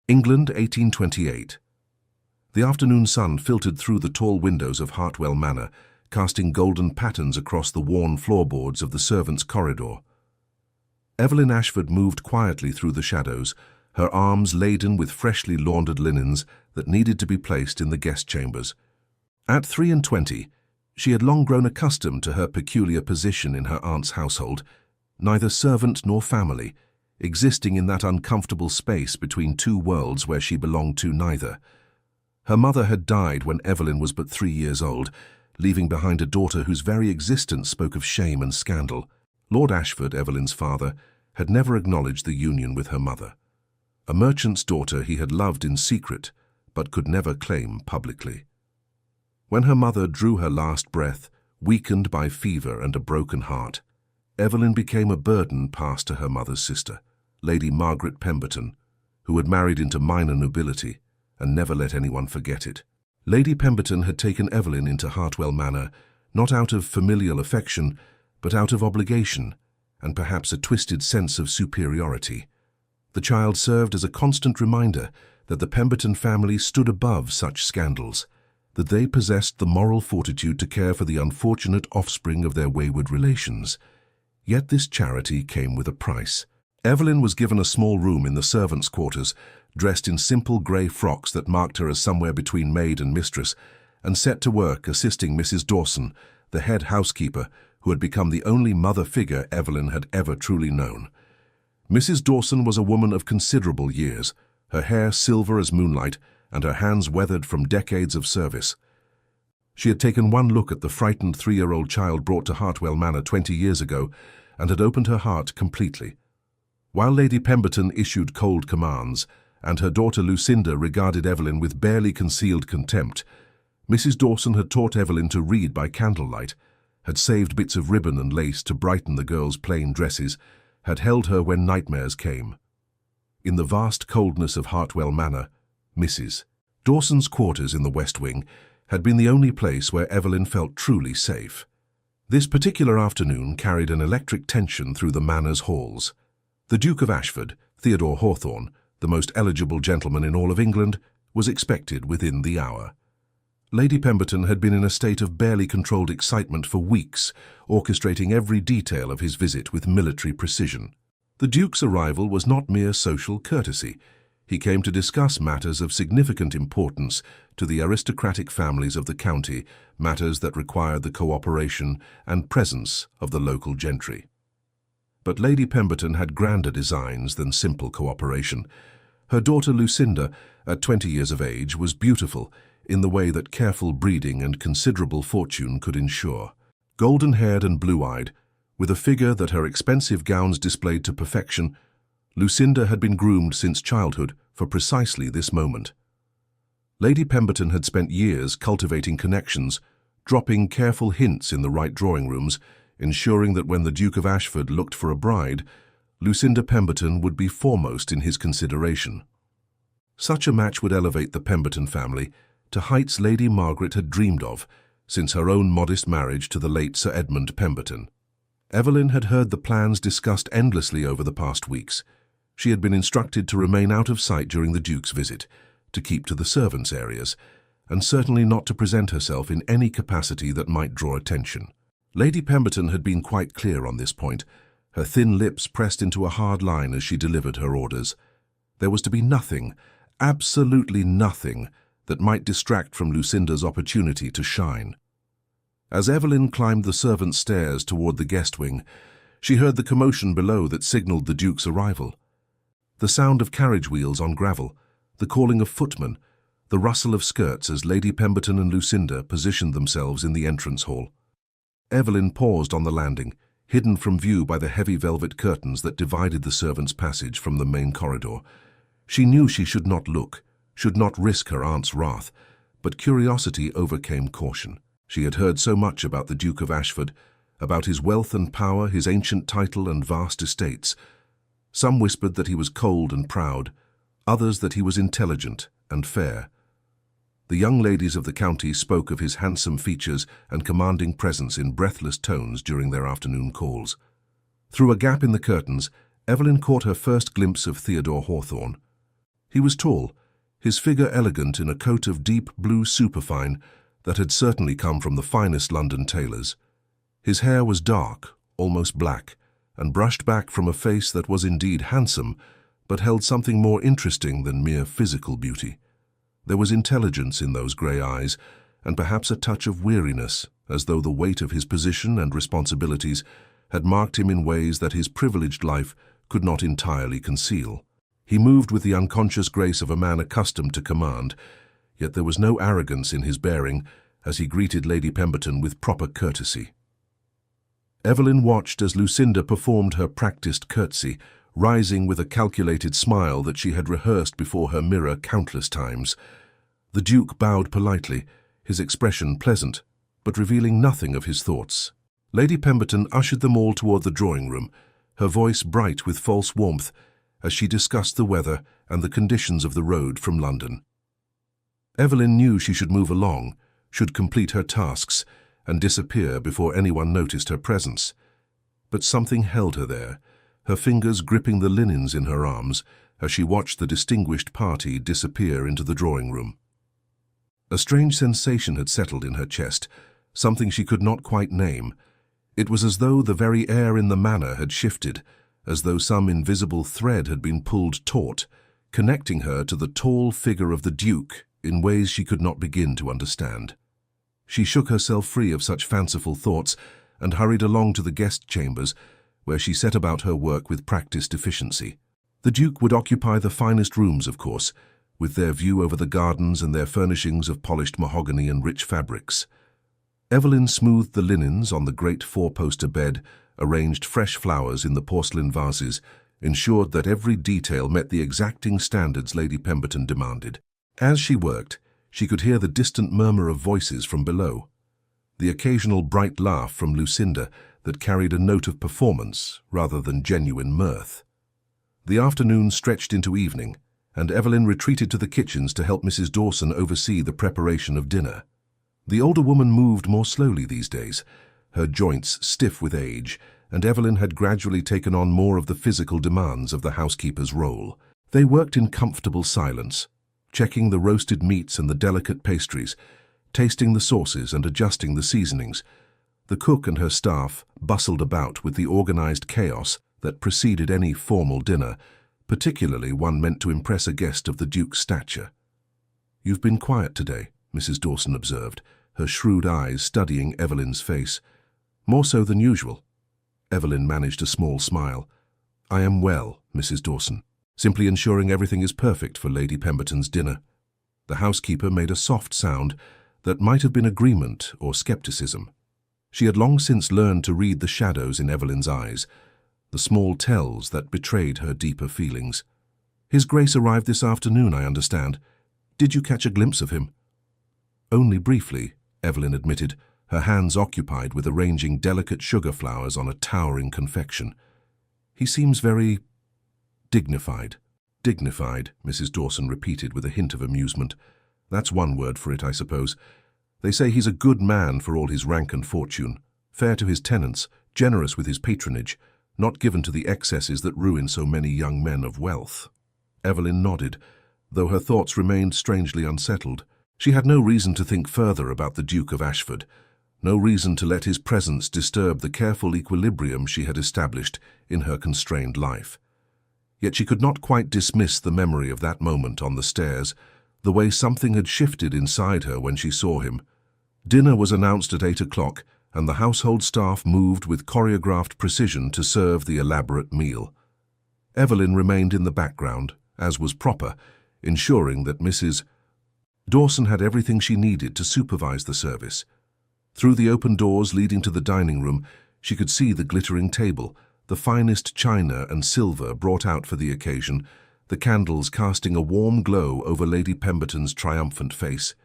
England, 1828. The afternoon sun filtered through the tall windows of Hartwell Manor, casting golden patterns across the worn floorboards of the servants' corridor. Evelyn Ashford moved quietly through the shadows, her arms laden with freshly laundered linens that needed to be placed in the guest chambers. At 23, she had long grown accustomed to her peculiar position in her aunt's household, neither servant nor family, existing in that uncomfortable space between two worlds where she belonged to neither. Her mother had died when Evelyn was but 3 years old, leaving behind a daughter whose very existence spoke of shame and scandal. Lord Ashford, Evelyn's father, had never acknowledged the union with her mother. A merchant's daughter he had loved in secret, but could never claim publicly. When her mother drew her last breath, weakened by fever and a broken heart, Evelyn became a burden passed to her mother's sister, Lady Margaret Pemberton, who had married into minor nobility and never let anyone forget it. Lady Pemberton had taken Evelyn into Hartwell Manor, not out of familial affection, but out of obligation, and perhaps a twisted sense of superiority. The child served as a constant reminder that the Pemberton family stood above such scandals, that they possessed the moral fortitude to care for the unfortunate offspring of their wayward relations. Yet this charity came with a price. Evelyn was given a small room in the servants' quarters, dressed in simple grey frocks that marked her as somewhere between maid and mistress, and set to work assisting Mrs. Dawson, the head housekeeper, who had become the only mother figure Evelyn had ever truly known. Mrs. Dawson was a woman of considerable years, her hair silver as moonlight and her hands weathered from decades of service. She had taken one look at the frightened 3-year-old child brought to Hartwell Manor 20 years ago and had opened her heart completely. While Lady Pemberton issued cold commands, and her daughter Lucinda regarded Evelyn with barely concealed contempt, Mrs. Dawson had taught Evelyn to read by candlelight, had saved bits of ribbon and lace to brighten the girl's plain dresses, had held her when nightmares came. In the vast coldness of Hartwell Manor, Mrs. Dawson's quarters in the West Wing had been the only place where Evelyn felt truly safe. This particular afternoon carried an electric tension through the Manor's halls. The Duke of Ashford, Theodore Hawthorne, the most eligible gentleman in all of England, was expected within the hour. Lady Pemberton had been in a state of barely controlled excitement for weeks, orchestrating every detail of his visit with military precision. The Duke's arrival was not mere social courtesy. He came to discuss matters of significant importance to the aristocratic families of the county, matters that required the cooperation and presence of the local gentry. But Lady Pemberton had grander designs than simple cooperation. Her daughter Lucinda, at 20 years of age, was beautiful in the way that careful breeding and considerable fortune could ensure. Golden-haired and blue-eyed, with a figure that her expensive gowns displayed to perfection, Lucinda had been groomed since childhood for precisely this moment. Lady Pemberton had spent years cultivating connections, dropping careful hints in the right drawing rooms, ensuring that when the Duke of Ashford looked for a bride, Lucinda Pemberton would be foremost in his consideration. Such a match would elevate the Pemberton family to heights Lady Margaret had dreamed of since her own modest marriage to the late Sir Edmund Pemberton. Evelyn had heard the plans discussed endlessly over the past weeks. She had been instructed to remain out of sight during the Duke's visit, to keep to the servants' areas, and certainly not to present herself in any capacity that might draw attention. Lady Pemberton had been quite clear on this point, her thin lips pressed into a hard line as she delivered her orders. There was to be nothing, absolutely nothing, that might distract from Lucinda's opportunity to shine. As Evelyn climbed the servants' stairs toward the guest wing, she heard the commotion below that signaled the Duke's arrival. The sound of carriage wheels on gravel, the calling of footmen, the rustle of skirts as Lady Pemberton and Lucinda positioned themselves in the entrance hall. Evelyn paused on the landing, hidden from view by the heavy velvet curtains that divided the servants' passage from the main corridor. She knew she should not look, should not risk her aunt's wrath, but curiosity overcame caution. She had heard so much about the Duke of Ashford, about his wealth and power, his ancient title and vast estates. Some whispered that he was cold and proud, others that he was intelligent and fair. The young ladies of the county spoke of his handsome features and commanding presence in breathless tones during their afternoon calls. Through a gap in the curtains, Evelyn caught her first glimpse of Theodore Hawthorne. He was tall, his figure elegant in a coat of deep blue superfine that had certainly come from the finest London tailors. His hair was dark, almost black, and brushed back from a face that was indeed handsome, but held something more interesting than mere physical beauty. There was intelligence in those grey eyes, and perhaps a touch of weariness, as though the weight of his position and responsibilities had marked him in ways that his privileged life could not entirely conceal. He moved with the unconscious grace of a man accustomed to command, yet there was no arrogance in his bearing as he greeted Lady Pemberton with proper courtesy. Evelyn watched as Lucinda performed her practiced curtsy, rising with a calculated smile that she had rehearsed before her mirror countless times. The Duke bowed politely, his expression pleasant, but revealing nothing of his thoughts. Lady Pemberton ushered them all toward the drawing-room, her voice bright with false warmth, as she discussed the weather and the conditions of the road from London. Evelyn knew she should move along, should complete her tasks, and disappear before anyone noticed her presence. But something held her there, her fingers gripping the linens in her arms as she watched the distinguished party disappear into the drawing-room. A strange sensation had settled in her chest, something she could not quite name. It was as though the very air in the manor had shifted, as though some invisible thread had been pulled taut, connecting her to the tall figure of the Duke in ways she could not begin to understand. She shook herself free of such fanciful thoughts and hurried along to the guest chambers, where she set about her work with practiced efficiency. The Duke would occupy the finest rooms, of course, with their view over the gardens and their furnishings of polished mahogany and rich fabrics. Evelyn smoothed the linens on the great four-poster bed, arranged fresh flowers in the porcelain vases, ensured that every detail met the exacting standards Lady Pemberton demanded. As she worked, she could hear the distant murmur of voices from below, the occasional bright laugh from Lucinda that carried a note of performance rather than genuine mirth. The afternoon stretched into evening, and Evelyn retreated to the kitchens to help Mrs. Dawson oversee the preparation of dinner. The older woman moved more slowly these days, her joints stiff with age, and Evelyn had gradually taken on more of the physical demands of the housekeeper's role. They worked in comfortable silence, checking the roasted meats and the delicate pastries, tasting the sauces and adjusting the seasonings. The cook and her staff bustled about with the organized chaos that preceded any formal dinner, particularly one meant to impress a guest of the Duke's stature. "You've been quiet today," Mrs. Dawson observed, her shrewd eyes studying Evelyn's face. "More so than usual." Evelyn managed a small smile. "I am well, Mrs. Dawson. Simply ensuring everything is perfect for Lady Pemberton's dinner." The housekeeper made a soft sound that might have been agreement or skepticism. She had long since learned to read the shadows in Evelyn's eyes, the small tells that betrayed her deeper feelings. "His Grace arrived this afternoon, I understand. Did you catch a glimpse of him?" "Only briefly," Evelyn admitted, her hands occupied with arranging delicate sugar flowers on a towering confection. "He seems very dignified." "Dignified," Mrs. Dawson repeated with a hint of amusement. "That's one word for it, I suppose. They say he's a good man for all his rank and fortune, fair to his tenants, generous with his patronage, not given to the excesses that ruin so many young men of wealth." Evelyn nodded, though her thoughts remained strangely unsettled. She had no reason to think further about the Duke of Ashford, no reason to let his presence disturb the careful equilibrium she had established in her constrained life. Yet she could not quite dismiss the memory of that moment on the stairs, the way something had shifted inside her when she saw him. Dinner was announced at 8 o'clock, and the household staff moved with choreographed precision to serve the elaborate meal. Evelyn remained in the background, as was proper, ensuring that Mrs. Dawson had everything she needed to supervise the service. Through the open doors leading to the dining room, she could see the glittering table, the finest china and silver brought out for the occasion, the candles casting a warm glow over Lady Pemberton's triumphant face.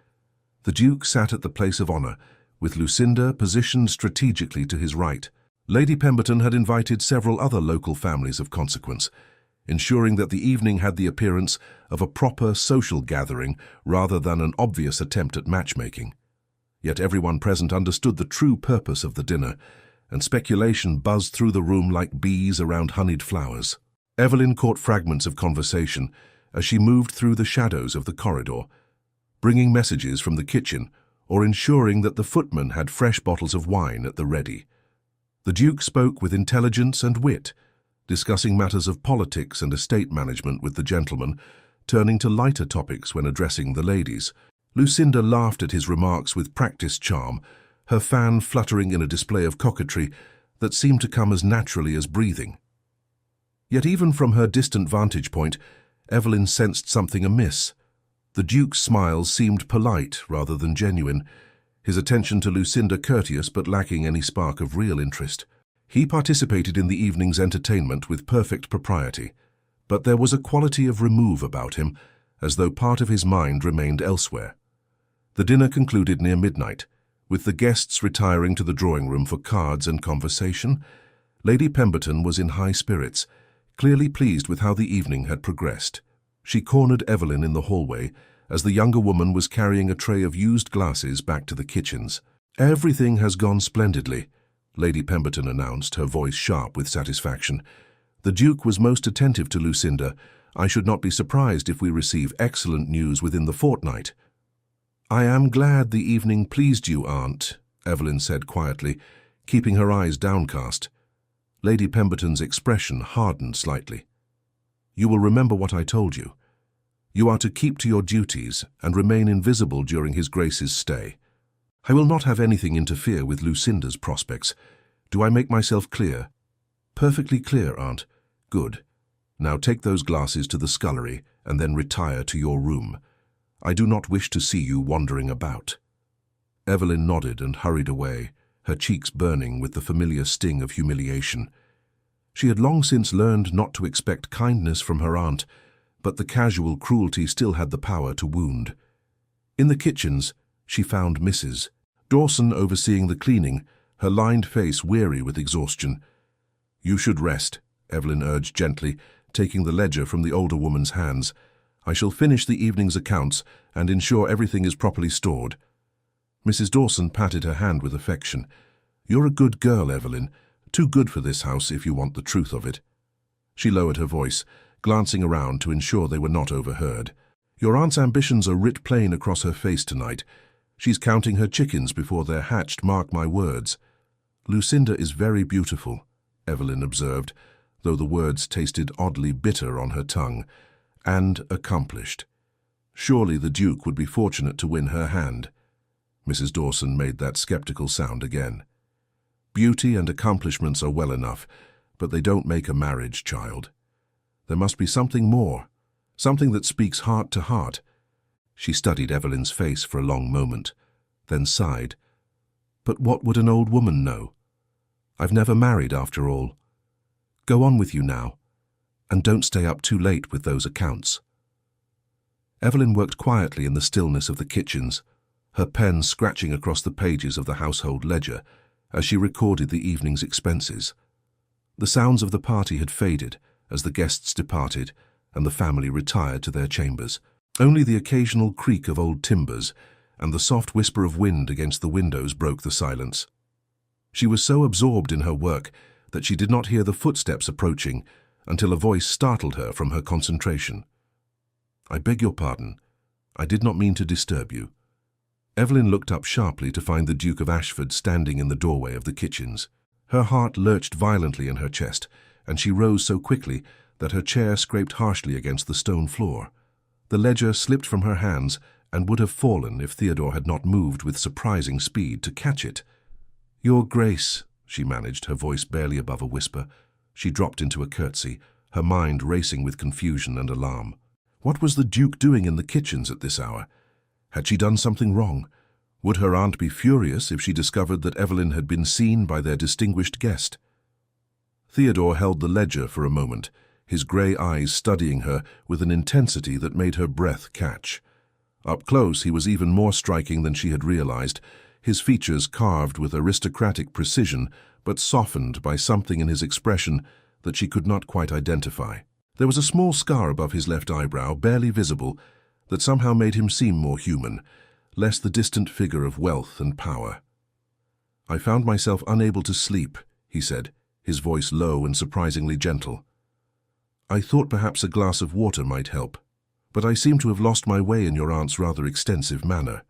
The Duke sat at the place of honour, with Lucinda positioned strategically to his right. Lady Pemberton had invited several other local families of consequence, ensuring that the evening had the appearance of a proper social gathering rather than an obvious attempt at matchmaking. Yet everyone present understood the true purpose of the dinner, and speculation buzzed through the room like bees around honeyed flowers. Evelyn caught fragments of conversation, as she moved through the shadows of the corridor, bringing messages from the kitchen or ensuring that the footman had fresh bottles of wine at the ready. The Duke spoke with intelligence and wit, discussing matters of politics and estate management with the gentlemen, turning to lighter topics when addressing the ladies. Lucinda laughed at his remarks with practiced charm, her fan fluttering in a display of coquetry that seemed to come as naturally as breathing. Yet even from her distant vantage point, Evelyn sensed something amiss. The Duke's smiles seemed polite rather than genuine, his attention to Lucinda courteous but lacking any spark of real interest. He participated in the evening's entertainment with perfect propriety, but there was a quality of remove about him, as though part of his mind remained elsewhere. The dinner concluded near midnight, with the guests retiring to the drawing-room for cards and conversation. Lady Pemberton was in high spirits, clearly pleased with how the evening had progressed. She cornered Evelyn in the hallway as the younger woman was carrying a tray of used glasses back to the kitchens. "Everything has gone splendidly," Lady Pemberton announced, her voice sharp with satisfaction. "The Duke was most attentive to Lucinda. I should not be surprised if we receive excellent news within the fortnight." "I am glad the evening pleased you, Aunt," Evelyn said quietly, keeping her eyes downcast. Lady Pemberton's expression hardened slightly. "You will remember what I told you. You are to keep to your duties and remain invisible during His Grace's stay. I will not have anything interfere with Lucinda's prospects. Do I make myself clear?" "Perfectly clear, Aunt." "Good. Now take those glasses to the scullery and then retire to your room. I do not wish to see you wandering about." Evelyn nodded and hurried away, her cheeks burning with the familiar sting of humiliation. She had long since learned not to expect kindness from her aunt, but the casual cruelty still had the power to wound. In the kitchens, she found Mrs. Dawson overseeing the cleaning, her lined face weary with exhaustion. "You should rest," Evelyn urged gently, taking the ledger from the older woman's hands. "I shall finish the evening's accounts and ensure everything is properly stored." Mrs. Dawson patted her hand with affection. "You're a good girl, Evelyn. Too good for this house if you want the truth of it." She lowered her voice, glancing around to ensure they were not overheard. "Your aunt's ambitions are writ plain across her face tonight. She's counting her chickens before they're hatched, mark my words." "Lucinda is very beautiful," Evelyn observed, though the words tasted oddly bitter on her tongue, "and accomplished. Surely the Duke would be fortunate to win her hand." Mrs. Dawson made that skeptical sound again. "Beauty and accomplishments are well enough, but they don't make a marriage, child. There must be something more, something that speaks heart to heart." She studied Evelyn's face for a long moment, then sighed. "But what would an old woman know? I've never married after all. Go on with you now, and don't stay up too late with those accounts." Evelyn worked quietly in the stillness of the kitchens, her pen scratching across the pages of the household ledger as she recorded the evening's expenses. The sounds of the party had faded as the guests departed and the family retired to their chambers. Only the occasional creak of old timbers and the soft whisper of wind against the windows broke the silence. She was so absorbed in her work that she did not hear the footsteps approaching until a voice startled her from her concentration. "I beg your pardon. I did not mean to disturb you." Evelyn looked up sharply to find the Duke of Ashford standing in the doorway of the kitchens. Her heart lurched violently in her chest, and she rose so quickly that her chair scraped harshly against the stone floor. The ledger slipped from her hands and would have fallen if Theodore had not moved with surprising speed to catch it. "Your Grace," she managed, her voice barely above a whisper. She dropped into a curtsy, her mind racing with confusion and alarm. What was the Duke doing in the kitchens at this hour? Had she done something wrong? Would her aunt be furious if she discovered that Evelyn had been seen by their distinguished guest? Theodore held the ledger for a moment, his grey eyes studying her with an intensity that made her breath catch. Up close, he was even more striking than she had realized, his features carved with aristocratic precision, but softened by something in his expression that she could not quite identify. There was a small scar above his left eyebrow, barely visible, that somehow made him seem more human, less the distant figure of wealth and power. "I found myself unable to sleep," he said, his voice low and surprisingly gentle. "I thought perhaps a glass of water might help." but I seem to have lost my way in your aunt's rather extensive manner."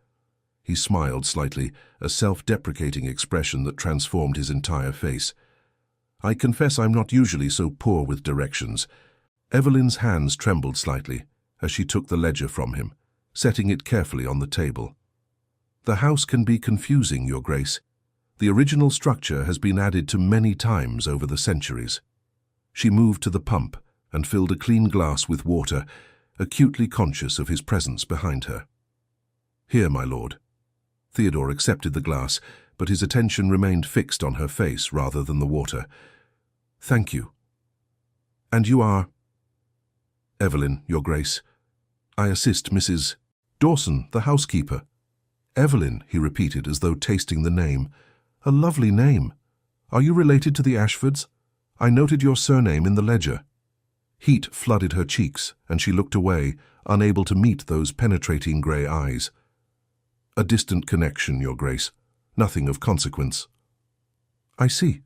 He smiled slightly, a self-deprecating expression that transformed his entire face. "I confess I'm not usually so poor with directions." Evelyn's hands trembled slightly as she took the ledger from him, setting it carefully on the table. "The house can be confusing, Your Grace. The original structure has been added to many times over the centuries." She moved to the pump and filled a clean glass with water, acutely conscious of his presence behind her. "Here, my lord." Theodore accepted the glass, but his attention remained fixed on her face rather than the water. "Thank you." "And you are—" "Evelyn, Your Grace. I assist Mrs. Dawson, the housekeeper." "Evelyn," he repeated as though tasting the name. "A lovely name. Are you related to the Ashfords? I noted your surname in the ledger." Heat flooded her cheeks, and she looked away, unable to meet those penetrating grey eyes. "A distant connection, Your Grace. Nothing of consequence." "I see."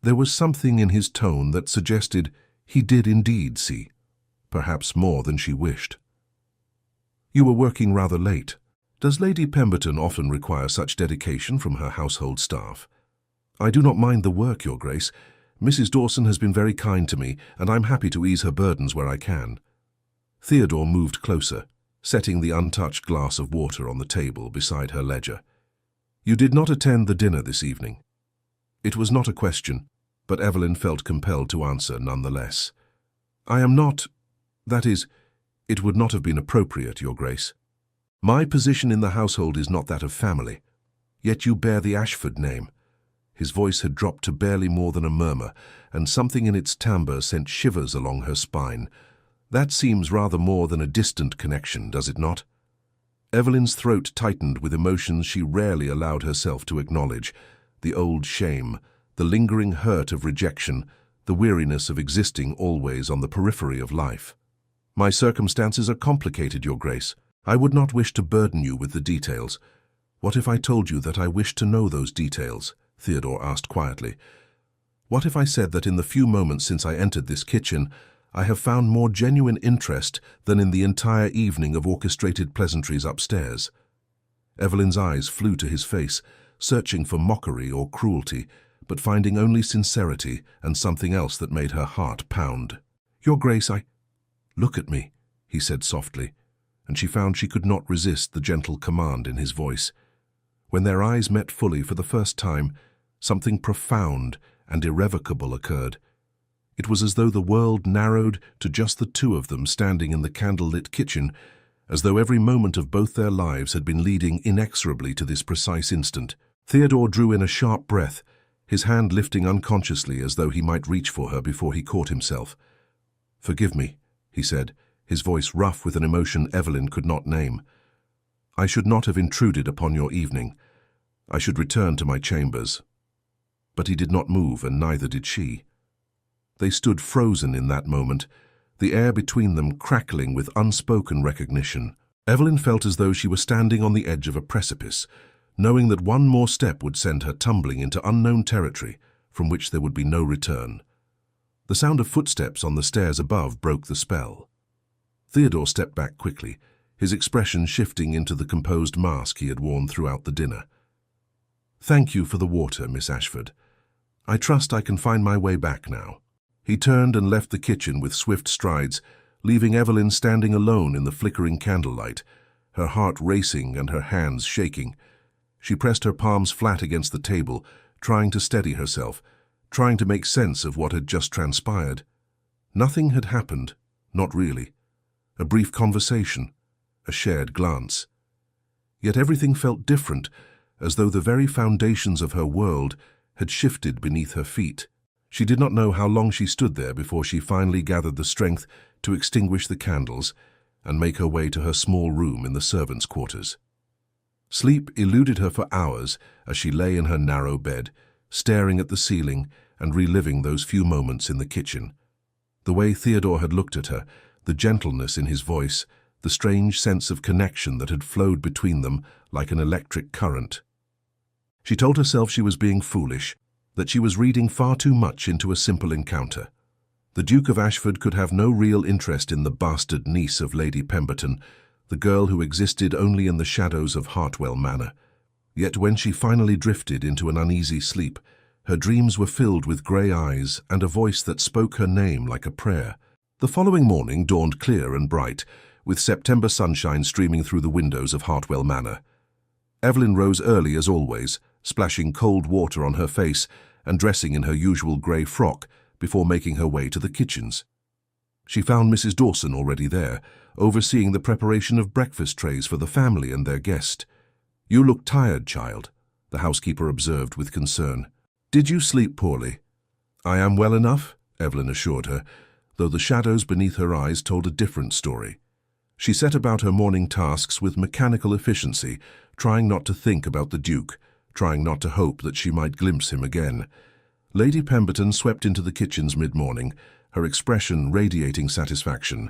There was something in his tone that suggested he did indeed see, perhaps more than she wished. "You were working rather late. Does Lady Pemberton often require such dedication from her household staff?" "I do not mind the work, Your Grace. Mrs. Dawson has been very kind to me, and I'm happy to ease her burdens where I can." Theodore moved closer, setting the untouched glass of water on the table beside her ledger. "You did not attend the dinner this evening." It was not a question, but Evelyn felt compelled to answer nonetheless. "I am not— that is, it would not have been appropriate, Your Grace. My position in the household is not that of family. Yet you bear the Ashford name." His voice had dropped to barely more than a murmur, and something in its timbre sent shivers along her spine. "That seems rather more than a distant connection, does it not?" Evelyn's throat tightened with emotions she rarely allowed herself to acknowledge: the old shame, the lingering hurt of rejection, the weariness of existing always on the periphery of life. "My circumstances are complicated, Your Grace. I would not wish to burden you with the details." "What if I told you that I wished to know those details?" Theodore asked quietly. "What if I said that in the few moments since I entered this kitchen, I have found more genuine interest than in the entire evening of orchestrated pleasantries upstairs?" Evelyn's eyes flew to his face, searching for mockery or cruelty, but finding only sincerity and something else that made her heart pound. "Your Grace, Look at me," he said softly, and she found she could not resist the gentle command in his voice. When their eyes met fully for the first time, something profound and irrevocable occurred. It was as though the world narrowed to just the two of them standing in the candle-lit kitchen, as though every moment of both their lives had been leading inexorably to this precise instant. Theodore drew in a sharp breath, his hand lifting unconsciously as though he might reach for her before he caught himself. "Forgive me," he said, his voice rough with an emotion Evelyn could not name. "I should not have intruded upon your evening. I should return to my chambers." But he did not move, and neither did she. They stood frozen in that moment, the air between them crackling with unspoken recognition. Evelyn felt as though she were standing on the edge of a precipice, knowing that one more step would send her tumbling into unknown territory from which there would be no return. The sound of footsteps on the stairs above broke the spell. Theodore stepped back quickly, his expression shifting into the composed mask he had worn throughout the dinner. "Thank you for the water, Miss Ashford. I trust I can find my way back now." He turned and left the kitchen with swift strides, leaving Evelyn standing alone in the flickering candlelight, her heart racing and her hands shaking. She pressed her palms flat against the table, trying to steady herself, trying to make sense of what had just transpired. Nothing had happened, not really. A brief conversation, a shared glance. Yet everything felt different, as though the very foundations of her world had shifted beneath her feet. She did not know how long she stood there before she finally gathered the strength to extinguish the candles and make her way to her small room in the servants' quarters. Sleep eluded her for hours as she lay in her narrow bed, staring at the ceiling and reliving those few moments in the kitchen. The way Theodore had looked at her, the gentleness in his voice, the strange sense of connection that had flowed between them like an electric current. She told herself she was being foolish, that she was reading far too much into a simple encounter. The Duke of Ashford could have no real interest in the bastard niece of Lady Pemberton, the girl who existed only in the shadows of Hartwell Manor. Yet when she finally drifted into an uneasy sleep, her dreams were filled with grey eyes and a voice that spoke her name like a prayer. The following morning dawned clear and bright, with September sunshine streaming through the windows of Hartwell Manor. Evelyn rose early as always, splashing cold water on her face and dressing in her usual grey frock before making her way to the kitchens. She found Mrs. Dawson already there, overseeing the preparation of breakfast trays for the family and their guest. "You look tired, child," the housekeeper observed with concern. "Did you sleep poorly?" "I am well enough," Evelyn assured her, though the shadows beneath her eyes told a different story. She set about her morning tasks with mechanical efficiency, trying not to think about the Duke, trying not to hope that she might glimpse him again. Lady Pemberton swept into the kitchens mid-morning, her expression radiating satisfaction.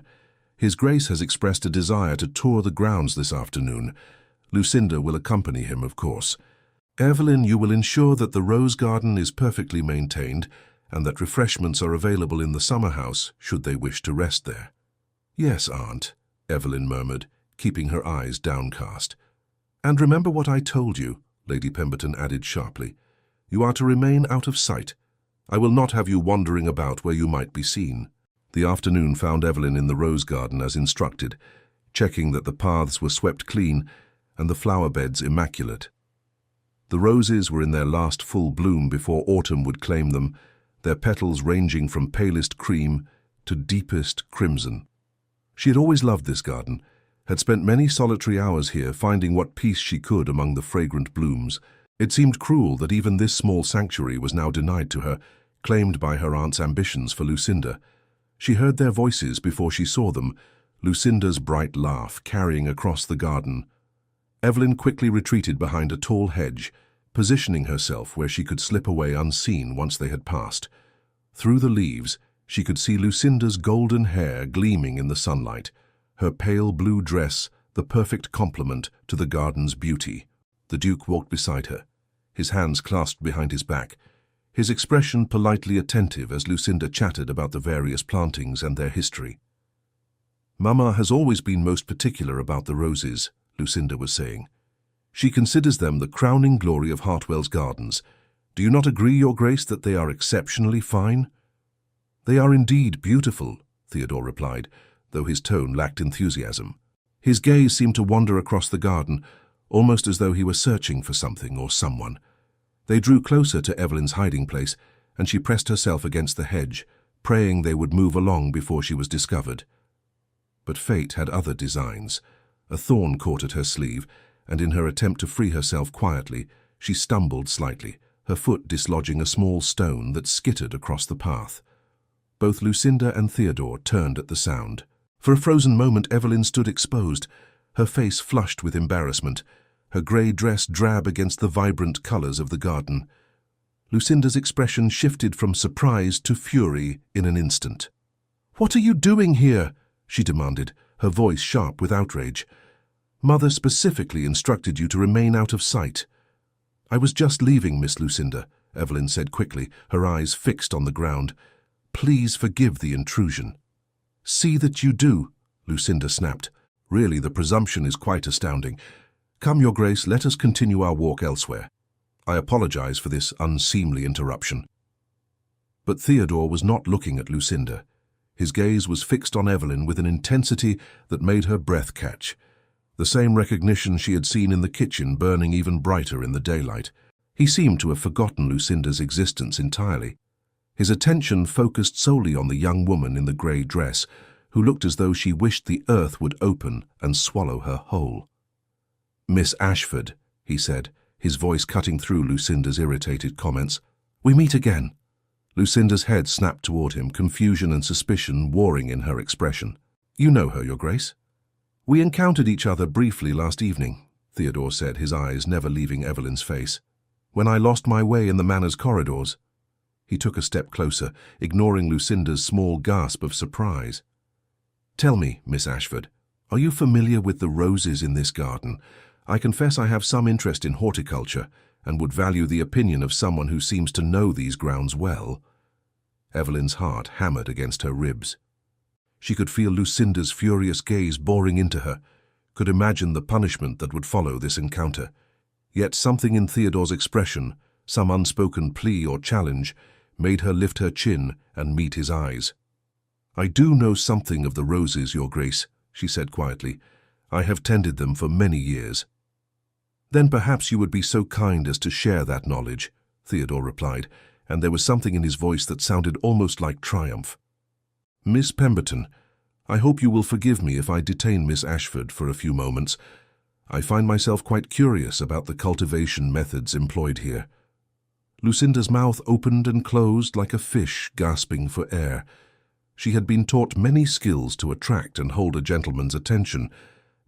"His Grace has expressed a desire to tour the grounds this afternoon. Lucinda will accompany him, of course. Evelyn, you will ensure that the rose garden is perfectly maintained and that refreshments are available in the summer house should they wish to rest there." "Yes, Aunt," Evelyn murmured, keeping her eyes downcast. "And remember what I told you," Lady Pemberton added sharply. "You are to remain out of sight. I will not have you wandering about where you might be seen." The afternoon found Evelyn in the rose garden as instructed, checking that the paths were swept clean and the flower beds immaculate. The roses were in their last full bloom before autumn would claim them, their petals ranging from palest cream to deepest crimson. She had always loved this garden, had spent many solitary hours here finding what peace she could among the fragrant blooms. It seemed cruel that even this small sanctuary was now denied to her, claimed by her aunt's ambitions for Lucinda. She heard their voices before she saw them, Lucinda's bright laugh carrying across the garden. Evelyn quickly retreated behind a tall hedge, positioning herself where she could slip away unseen once they had passed. Through the leaves, she could see Lucinda's golden hair gleaming in the sunlight, her pale blue dress the perfect complement to the garden's beauty. The Duke walked beside her, his hands clasped behind his back, his expression politely attentive as Lucinda chatted about the various plantings and their history. "Mamma has always been most particular about the roses," Lucinda was saying. "She considers them the crowning glory of Hartwell's gardens. Do you not agree, Your Grace, that they are exceptionally fine?" "They are indeed beautiful," Theodore replied, though his tone lacked enthusiasm. His gaze seemed to wander across the garden, almost as though he were searching for something or someone. They drew closer to Evelyn's hiding place, and she pressed herself against the hedge, praying they would move along before she was discovered. But fate had other designs. A thorn caught at her sleeve, and in her attempt to free herself quietly, she stumbled slightly, her foot dislodging a small stone that skittered across the path. Both Lucinda and Theodore turned at the sound. For a frozen moment Evelyn stood exposed, her face flushed with embarrassment, her grey dress drab against the vibrant colours of the garden. Lucinda's expression shifted from surprise to fury in an instant. "What are you doing here?" she demanded, her voice sharp with outrage. "Mother specifically instructed you to remain out of sight." "I was just leaving, Miss Lucinda," Evelyn said quickly, her eyes fixed on the ground. "Please forgive the intrusion." "See that you do," Lucinda snapped. "Really, the presumption is quite astounding. Come, Your Grace, let us continue our walk elsewhere. I apologize for this unseemly interruption." But Theodore was not looking at Lucinda. His gaze was fixed on Evelyn with an intensity that made her breath catch. The same recognition she had seen in the kitchen burning even brighter in the daylight. He seemed to have forgotten Lucinda's existence entirely. His attention focused solely on the young woman in the grey dress, who looked as though she wished the earth would open and swallow her whole. "Miss Ashford," he said, his voice cutting through Lucinda's irritated comments. "We meet again." Lucinda's head snapped toward him, confusion and suspicion warring in her expression. "You know her, Your Grace?" "We encountered each other briefly last evening," Theodore said, his eyes never leaving Evelyn's face. "When I lost my way in the manor's corridors." He took a step closer, ignoring Lucinda's small gasp of surprise. "Tell me, Miss Ashford, are you familiar with the roses in this garden? I confess I have some interest in horticulture and would value the opinion of someone who seems to know these grounds well." Evelyn's heart hammered against her ribs. She could feel Lucinda's furious gaze boring into her, could imagine the punishment that would follow this encounter. Yet something in Theodore's expression, some unspoken plea or challenge, made her lift her chin and meet his eyes. "I do know something of the roses, Your Grace," she said quietly. "I have tended them for many years." "Then perhaps you would be so kind as to share that knowledge," Theodore replied, and there was something in his voice that sounded almost like triumph. "Miss Pemberton, I hope you will forgive me if I detain Miss Ashford for a few moments. I find myself quite curious about the cultivation methods employed here." Lucinda's mouth opened and closed like a fish gasping for air. She had been taught many skills to attract and hold a gentleman's attention,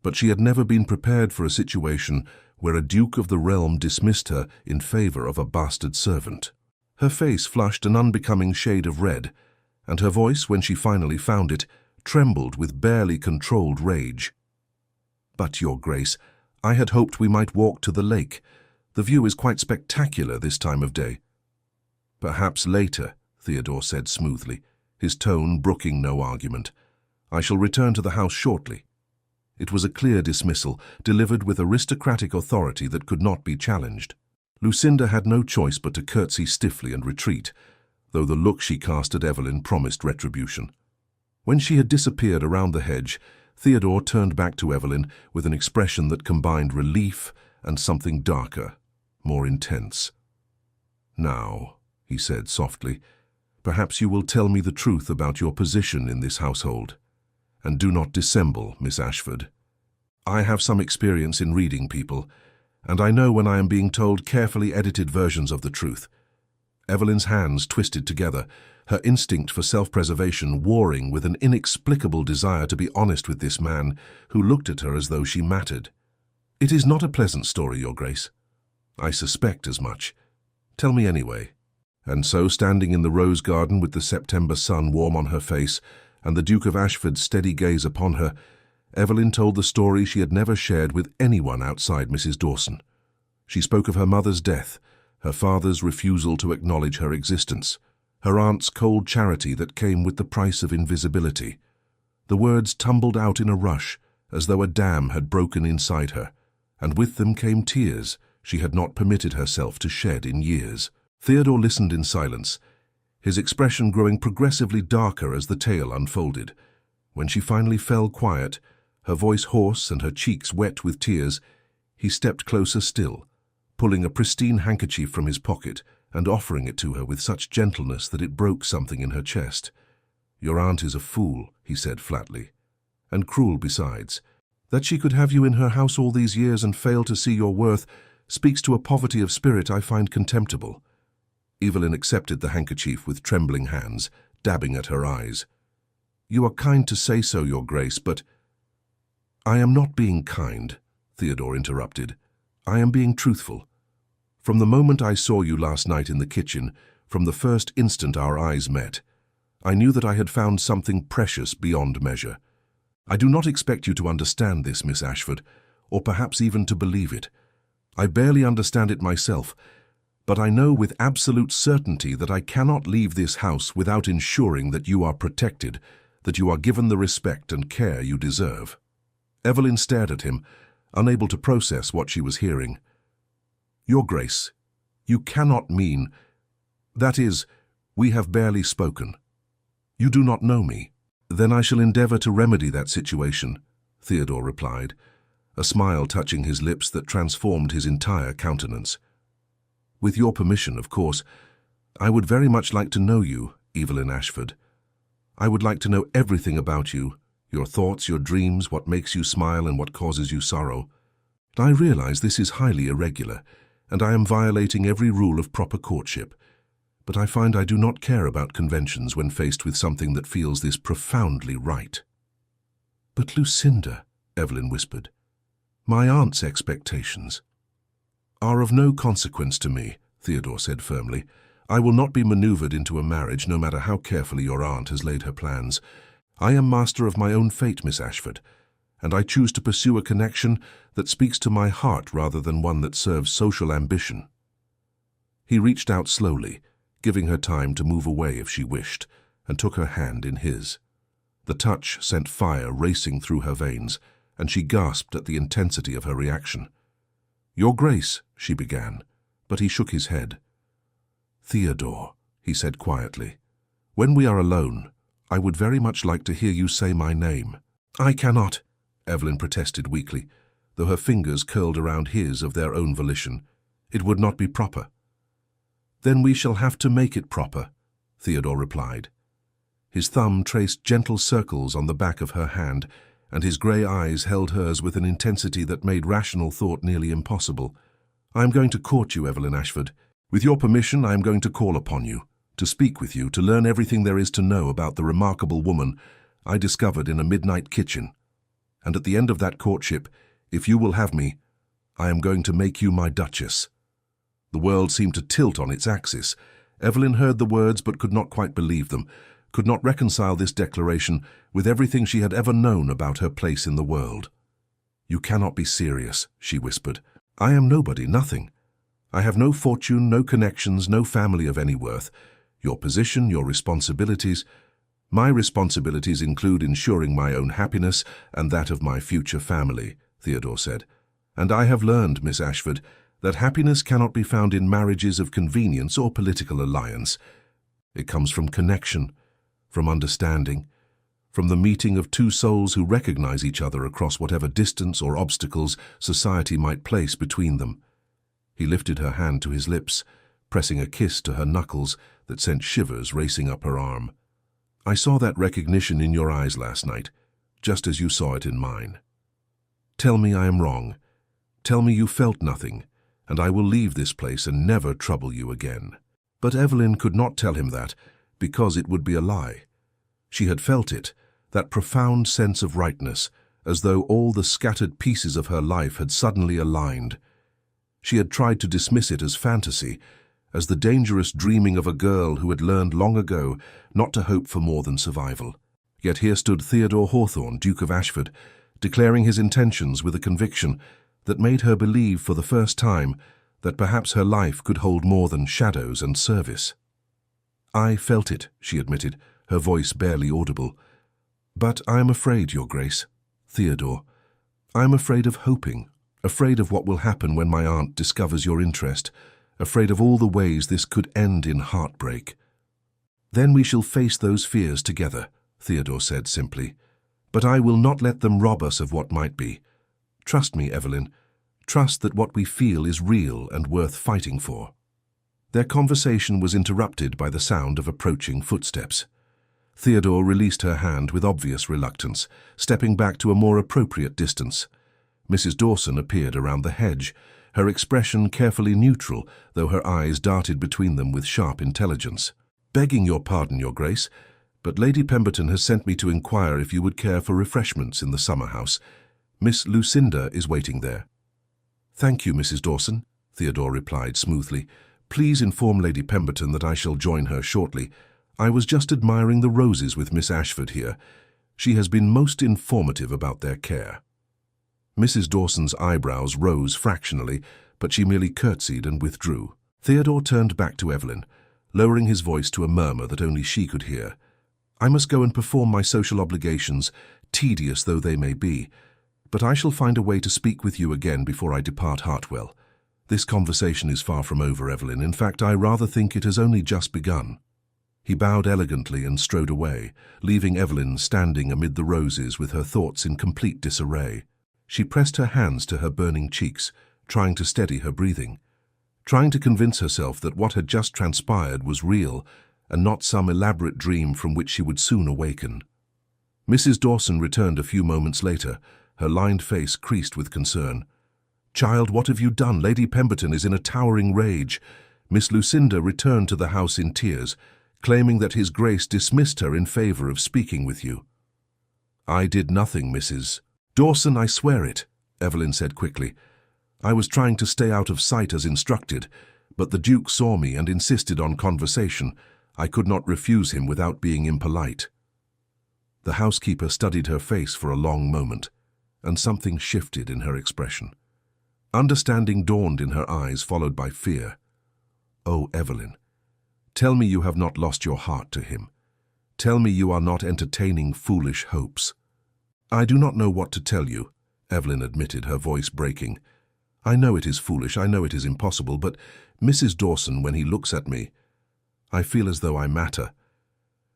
but she had never been prepared for a situation where a duke of the realm dismissed her in favor of a bastard servant. Her face flushed an unbecoming shade of red, and her voice, when she finally found it, trembled with barely controlled rage. "But, Your Grace, I had hoped we might walk to the lake. The view is quite spectacular this time of day." "Perhaps later," Theodore said smoothly, his tone brooking no argument. "I shall return to the house shortly." It was a clear dismissal, delivered with aristocratic authority that could not be challenged. Lucinda had no choice but to curtsy stiffly and retreat, though the look she cast at Evelyn promised retribution. When she had disappeared around the hedge, Theodore turned back to Evelyn with an expression that combined relief and something darker, more intense. "Now," he said softly, "perhaps you will tell me the truth about your position in this household. And do not dissemble, Miss Ashford. I have some experience in reading people, and I know when I am being told carefully edited versions of the truth." Evelyn's hands twisted together, her instinct for self-preservation warring with an inexplicable desire to be honest with this man who looked at her as though she mattered. "It is not a pleasant story, Your Grace." "I suspect as much. Tell me anyway." And so, standing in the rose garden with the September sun warm on her face and the Duke of Ashford's steady gaze upon her, Evelyn told the story she had never shared with anyone outside Mrs. Dawson. She spoke of her mother's death, her father's refusal to acknowledge her existence, her aunt's cold charity that came with the price of invisibility. The words tumbled out in a rush, as though a dam had broken inside her, and with them came tears she had not permitted herself to shed in years. Theodore listened in silence, his expression growing progressively darker as the tale unfolded. When she finally fell quiet, her voice hoarse and her cheeks wet with tears, he stepped closer still, pulling a pristine handkerchief from his pocket and offering it to her with such gentleness that it broke something in her chest. "Your aunt is a fool," he said flatly, "and cruel besides. That she could have you in her house all these years and fail to see your worth speaks to a poverty of spirit I find contemptible." Evelyn accepted the handkerchief with trembling hands, dabbing at her eyes. "You are kind to say so, Your Grace, but—" "I am not being kind," Theodore interrupted. "I am being truthful. From the moment I saw you last night in the kitchen, from the first instant our eyes met, I knew that I had found something precious beyond measure. I do not expect you to understand this, Miss Ashford, or perhaps even to believe it. I barely understand it myself, but I know with absolute certainty that I cannot leave this house without ensuring that you are protected, that you are given the respect and care you deserve." Evelyn stared at him, unable to process what she was hearing. "Your Grace, you cannot mean— that is, we have barely spoken. You do not know me." "Then I shall endeavor to remedy that situation," Theodore replied, a smile touching his lips that transformed his entire countenance. "With your permission, of course, I would very much like to know you, Evelyn Ashford. I would like to know everything about you, your thoughts, your dreams, what makes you smile and what causes you sorrow. I realize this is highly irregular, and I am violating every rule of proper courtship, but I find I do not care about conventions when faced with something that feels this profoundly right." "But Lucinda," Evelyn whispered, "my aunt's expectations—" "Are of no consequence to me," Theodore said firmly. "I will not be maneuvered into a marriage, no matter how carefully your aunt has laid her plans. I am master of my own fate, Miss Ashford, and I choose to pursue a connection that speaks to my heart rather than one that serves social ambition." He reached out slowly, giving her time to move away if she wished, and took her hand in his. The touch sent fire racing through her veins, and she gasped at the intensity of her reaction. "Your Grace," she began, but he shook his head. "Theodore," he said quietly, "when we are alone, I would very much like to hear you say my name." "I cannot," Evelyn protested weakly, though her fingers curled around his of their own volition. "It would not be proper." "Then we shall have to make it proper," Theodore replied. His thumb traced gentle circles on the back of her hand, and his grey eyes held hers with an intensity that made rational thought nearly impossible. "I am going to court you, Evelyn Ashford. With your permission, I am going to call upon you, to speak with you, to learn everything there is to know about the remarkable woman I discovered in a midnight kitchen. And at the end of that courtship, if you will have me, I am going to make you my Duchess." The world seemed to tilt on its axis. Evelyn heard the words but could not quite believe them, could not reconcile this declaration with everything she had ever known about her place in the world. "You cannot be serious," she whispered. "I am nobody, nothing. I have no fortune, no connections, no family of any worth. Your position, your responsibilities. My responsibilities include ensuring my own happiness and that of my future family," Theodore said. "And I have learned, Miss Ashford, that happiness cannot be found in marriages of convenience or political alliance. It comes from connection, from understanding, from the meeting of two souls who recognize each other across whatever distance or obstacles society might place between them." He lifted her hand to his lips, pressing a kiss to her knuckles that sent shivers racing up her arm. "I saw that recognition in your eyes last night, just as you saw it in mine. Tell me I am wrong. Tell me you felt nothing, and I will leave this place and never trouble you again." But Evelyn could not tell him that, because it would be a lie. She had felt it, that profound sense of rightness, as though all the scattered pieces of her life had suddenly aligned. She had tried to dismiss it as fantasy, as the dangerous dreaming of a girl who had learned long ago not to hope for more than survival. Yet here stood Theodore Hawthorne, Duke of Ashford, declaring his intentions with a conviction that made her believe for the first time that perhaps her life could hold more than shadows and service. "I felt it," she admitted, her voice barely audible. "But I am afraid, Your Grace. Theodore, I am afraid of hoping, afraid of what will happen when my aunt discovers your interest, afraid of all the ways this could end in heartbreak." "Then we shall face those fears together," Theodore said simply. "But I will not let them rob us of what might be. Trust me, Evelyn. Trust that what we feel is real and worth fighting for." Their conversation was interrupted by the sound of approaching footsteps. Theodore released her hand with obvious reluctance, stepping back to a more appropriate distance. Mrs. Dawson appeared around the hedge, her expression carefully neutral, though her eyes darted between them with sharp intelligence. "Begging your pardon, Your Grace, but Lady Pemberton has sent me to inquire if you would care for refreshments in the summer house. Miss Lucinda is waiting there." "Thank you, Mrs. Dawson," Theodore replied smoothly. "Please inform Lady Pemberton that I shall join her shortly. I was just admiring the roses with Miss Ashford here. She has been most informative about their care." Mrs. Dawson's eyebrows rose fractionally, but she merely curtsied and withdrew. Theodore turned back to Evelyn, lowering his voice to a murmur that only she could hear. "I must go and perform my social obligations, tedious though they may be, but I shall find a way to speak with you again before I depart Hartwell. This conversation is far from over, Evelyn. In fact, I rather think it has only just begun." He bowed elegantly and strode away, leaving Evelyn standing amid the roses with her thoughts in complete disarray. She pressed her hands to her burning cheeks, trying to steady her breathing, trying to convince herself that what had just transpired was real and not some elaborate dream from which she would soon awaken. Mrs. Dawson returned a few moments later, her lined face creased with concern. "Child, what have you done? Lady Pemberton is in a towering rage." Miss Lucinda returned to the house in tears, claiming that His Grace dismissed her in favor of speaking with you. "I did nothing, Mrs. Dawson, I swear it," Evelyn said quickly. "I was trying to stay out of sight as instructed, but the Duke saw me and insisted on conversation. I could not refuse him without being impolite." The housekeeper studied her face for a long moment, and something shifted in her expression. Understanding dawned in her eyes, followed by fear. "Oh, Evelyn, Tell me you have not lost your heart to him. Tell me you are not entertaining foolish hopes." "I do not know what to tell you," Evelyn admitted, her voice breaking. "I know it is foolish, I know it is impossible, but Mrs. Dawson, when he looks at me, I feel as though I matter,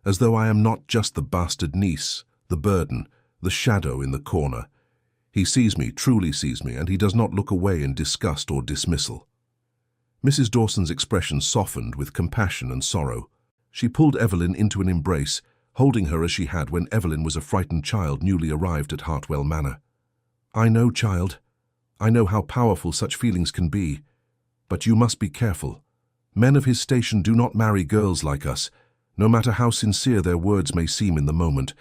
as though I am not just the bastard niece, the burden, the shadow in the corner. He sees me, truly sees me, and he does not look away in disgust or dismissal." Mrs. Dawson's expression softened with compassion and sorrow. She pulled Evelyn into an embrace, holding her as she had when Evelyn was a frightened child newly arrived at Hartwell Manor. "I know, child. I know how powerful such feelings can be. But you must be careful. Men of his station do not marry girls like us, no matter how sincere their words may seem in the moment.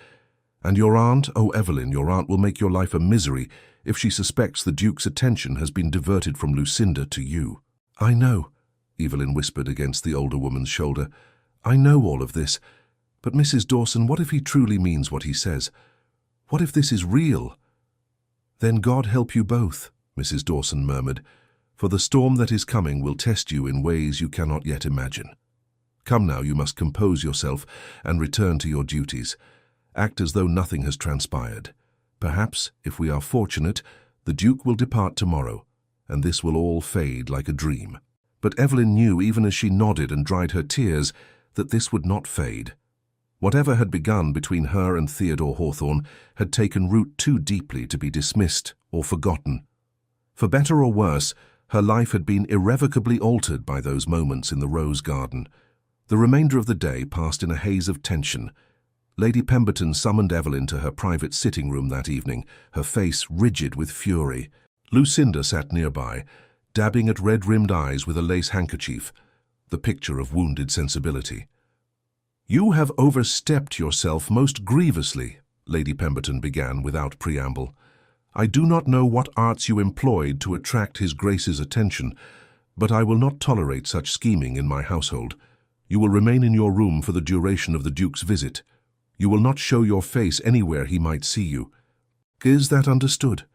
And your aunt, oh Evelyn, your aunt will make your life a misery if she suspects the Duke's attention has been diverted from Lucinda to you." "I know," Evelyn whispered against the older woman's shoulder. "I know all of this. But Mrs. Dawson, what if he truly means what he says? What if this is real?" "Then God help you both," Mrs. Dawson murmured, "for the storm that is coming will test you in ways you cannot yet imagine. Come now, you must compose yourself and return to your duties. Act as though nothing has transpired. Perhaps, if we are fortunate, the Duke will depart tomorrow, and this will all fade like a dream." But Evelyn knew, even as she nodded and dried her tears, that this would not fade. Whatever had begun between her and Theodore Hawthorne had taken root too deeply to be dismissed or forgotten. For better or worse, her life had been irrevocably altered by those moments in the rose garden. The remainder of the day passed in a haze of tension. Lady Pemberton summoned Evelyn to her private sitting room that evening, her face rigid with fury. Lucinda sat nearby, dabbing at red-rimmed eyes with a lace handkerchief, the picture of wounded sensibility. "You have overstepped yourself most grievously," Lady Pemberton began without preamble. "I do not know what arts you employed to attract His Grace's attention, but I will not tolerate such scheming in my household. You will remain in your room for the duration of the Duke's visit. You will not show your face anywhere he might see you. Is that understood?"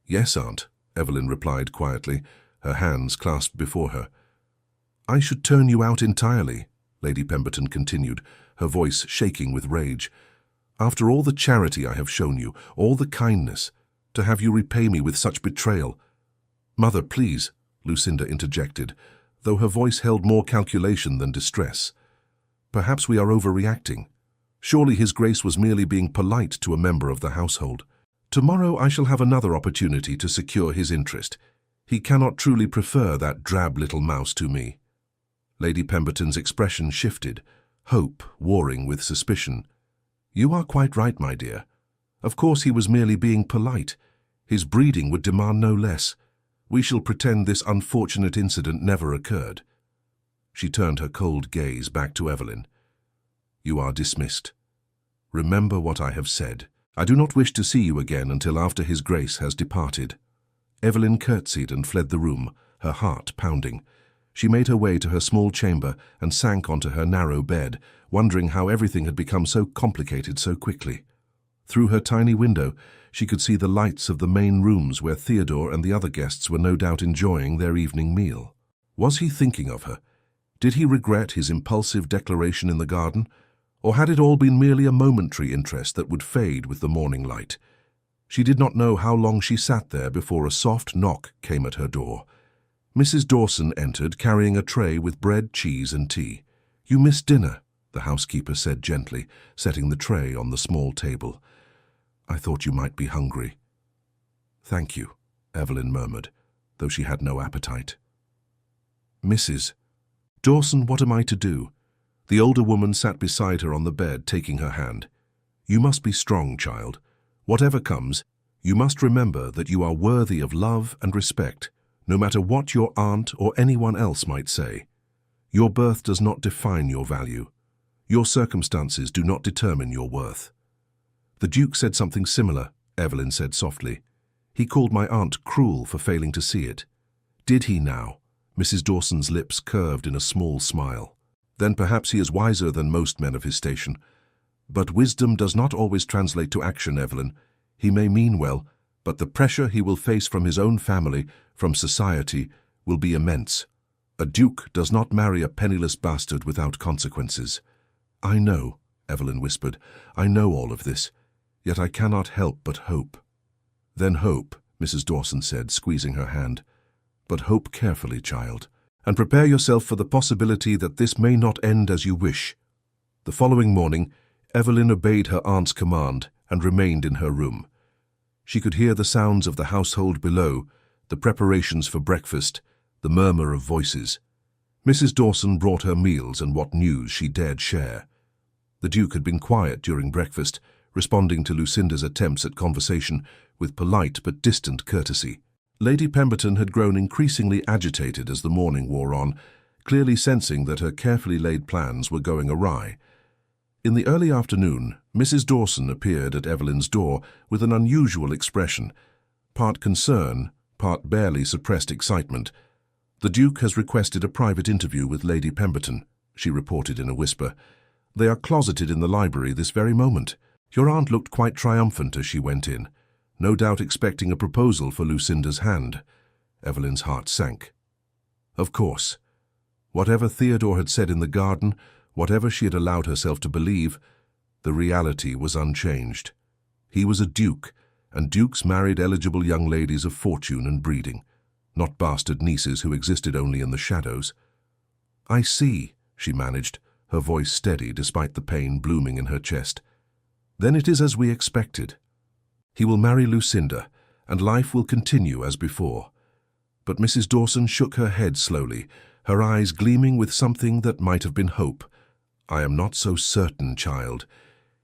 "Yes, Aunt," Evelyn replied quietly, her hands clasped before her. "I should turn you out entirely," Lady Pemberton continued, her voice shaking with rage. "After all the charity I have shown you, all the kindness, to have you repay me with such betrayal." "Mother, please," Lucinda interjected, though her voice held more calculation than distress. "Perhaps we are overreacting. Surely His Grace was merely being polite to a member of the household. Tomorrow I shall have another opportunity to secure his interest. He cannot truly prefer that drab little mouse to me." Lady Pemberton's expression shifted, hope warring with suspicion. "You are quite right, my dear. Of course he was merely being polite. His breeding would demand no less. We shall pretend this unfortunate incident never occurred." She turned her cold gaze back to Evelyn. "You are dismissed. Remember what I have said. I do not wish to see you again until after His Grace has departed." Evelyn curtsied and fled the room, her heart pounding. She made her way to her small chamber and sank onto her narrow bed, wondering how everything had become so complicated so quickly. Through her tiny window, she could see the lights of the main rooms where Theodore and the other guests were no doubt enjoying their evening meal. Was he thinking of her? Did he regret his impulsive declaration in the garden? Or had it all been merely a momentary interest that would fade with the morning light? She did not know how long she sat there before a soft knock came at her door. Mrs. Dawson entered, carrying a tray with bread, cheese, and tea. "You missed dinner," the housekeeper said gently, setting the tray on the small table. "I thought you might be hungry." "Thank you," Evelyn murmured, though she had no appetite. "Mrs. Dawson, what am I to do?" The older woman sat beside her on the bed, taking her hand. "You must be strong, child. Whatever comes, you must remember that you are worthy of love and respect, no matter what your aunt or anyone else might say. Your birth does not define your value. Your circumstances do not determine your worth." "The Duke said something similar," Evelyn said softly. "He called my aunt cruel for failing to see it." "Did he now?" Mrs. Dawson's lips curved in a small smile. "Then perhaps he is wiser than most men of his station. But wisdom does not always translate to action, Evelyn. He may mean well, but the pressure he will face from his own family, from society, will be immense. A duke does not marry a penniless bastard without consequences. I know, Evelyn whispered. I know all of this, yet I cannot help but hope. Then hope, Mrs. Dawson said, squeezing her hand. But hope carefully, child, and prepare yourself for the possibility that this may not end as you wish. The following morning, Evelyn obeyed her aunt's command and remained in her room. She could hear the sounds of the household below, the preparations for breakfast, the murmur of voices. Mrs. Dawson brought her meals and what news she dared share. The Duke had been quiet during breakfast, responding to Lucinda's attempts at conversation with polite but distant courtesy. Lady Pemberton had grown increasingly agitated as the morning wore on, clearly sensing that her carefully laid plans were going awry. In the early afternoon, Mrs. Dawson appeared at Evelyn's door with an unusual expression, part concern, part barely suppressed excitement. "The Duke has requested a private interview with Lady Pemberton," she reported in a whisper. "They are closeted in the library this very moment. Your aunt looked quite triumphant as she went in, no doubt expecting a proposal for Lucinda's hand." Evelyn's heart sank. Of course. Whatever Theodore had said in the garden, whatever she had allowed herself to believe, the reality was unchanged. He was a duke, and dukes married eligible young ladies of fortune and breeding, not bastard nieces who existed only in the shadows. "I see," she managed, her voice steady despite the pain blooming in her chest. "Then it is as we expected. He will marry Lucinda, and life will continue as before." But Mrs. Dawson shook her head slowly, her eyes gleaming with something that might have been hope. "I am not so certain, child.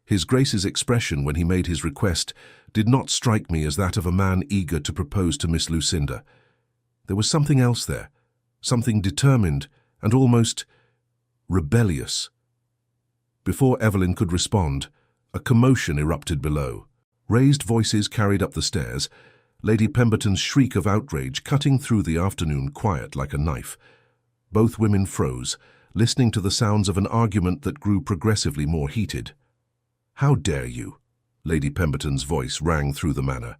His Grace's expression when he made his request did not strike me as that of a man eager to propose to Miss Lucinda. There was something else there, something determined and almost rebellious." Before Evelyn could respond, a commotion erupted below. Raised voices carried up the stairs, Lady Pemberton's shriek of outrage cutting through the afternoon quiet like a knife. Both women froze, listening to the sounds of an argument that grew progressively more heated. "How dare you?" Lady Pemberton's voice rang through the manor.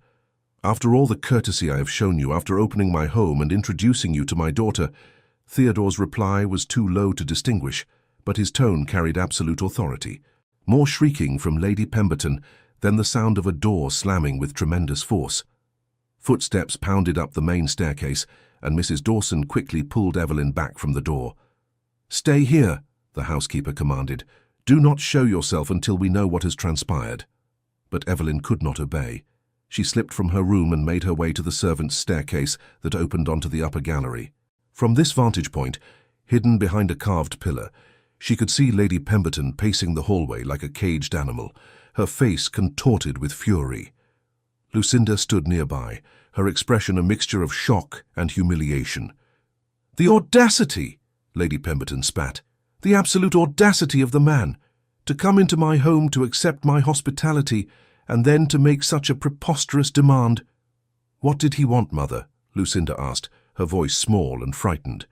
"After all the courtesy I have shown you, after opening my home and introducing you to my daughter." Theodore's reply was too low to distinguish, but his tone carried absolute authority. More shrieking from Lady Pemberton, then the sound of a door slamming with tremendous force. Footsteps pounded up the main staircase, and Mrs. Dawson quickly pulled Evelyn back from the door. "Stay here," the housekeeper commanded. "Do not show yourself until we know what has transpired." But Evelyn could not obey. She slipped from her room and made her way to the servants' staircase that opened onto the upper gallery. From this vantage point, hidden behind a carved pillar, she could see Lady Pemberton pacing the hallway like a caged animal, her face contorted with fury. Lucinda stood nearby, her expression a mixture of shock and humiliation. "The audacity!" Lady Pemberton spat. "The absolute audacity of the man! To come into my home to accept my hospitality, and then to make such a preposterous demand." "What did he want, Mother?" Lucinda asked, her voice small and frightened.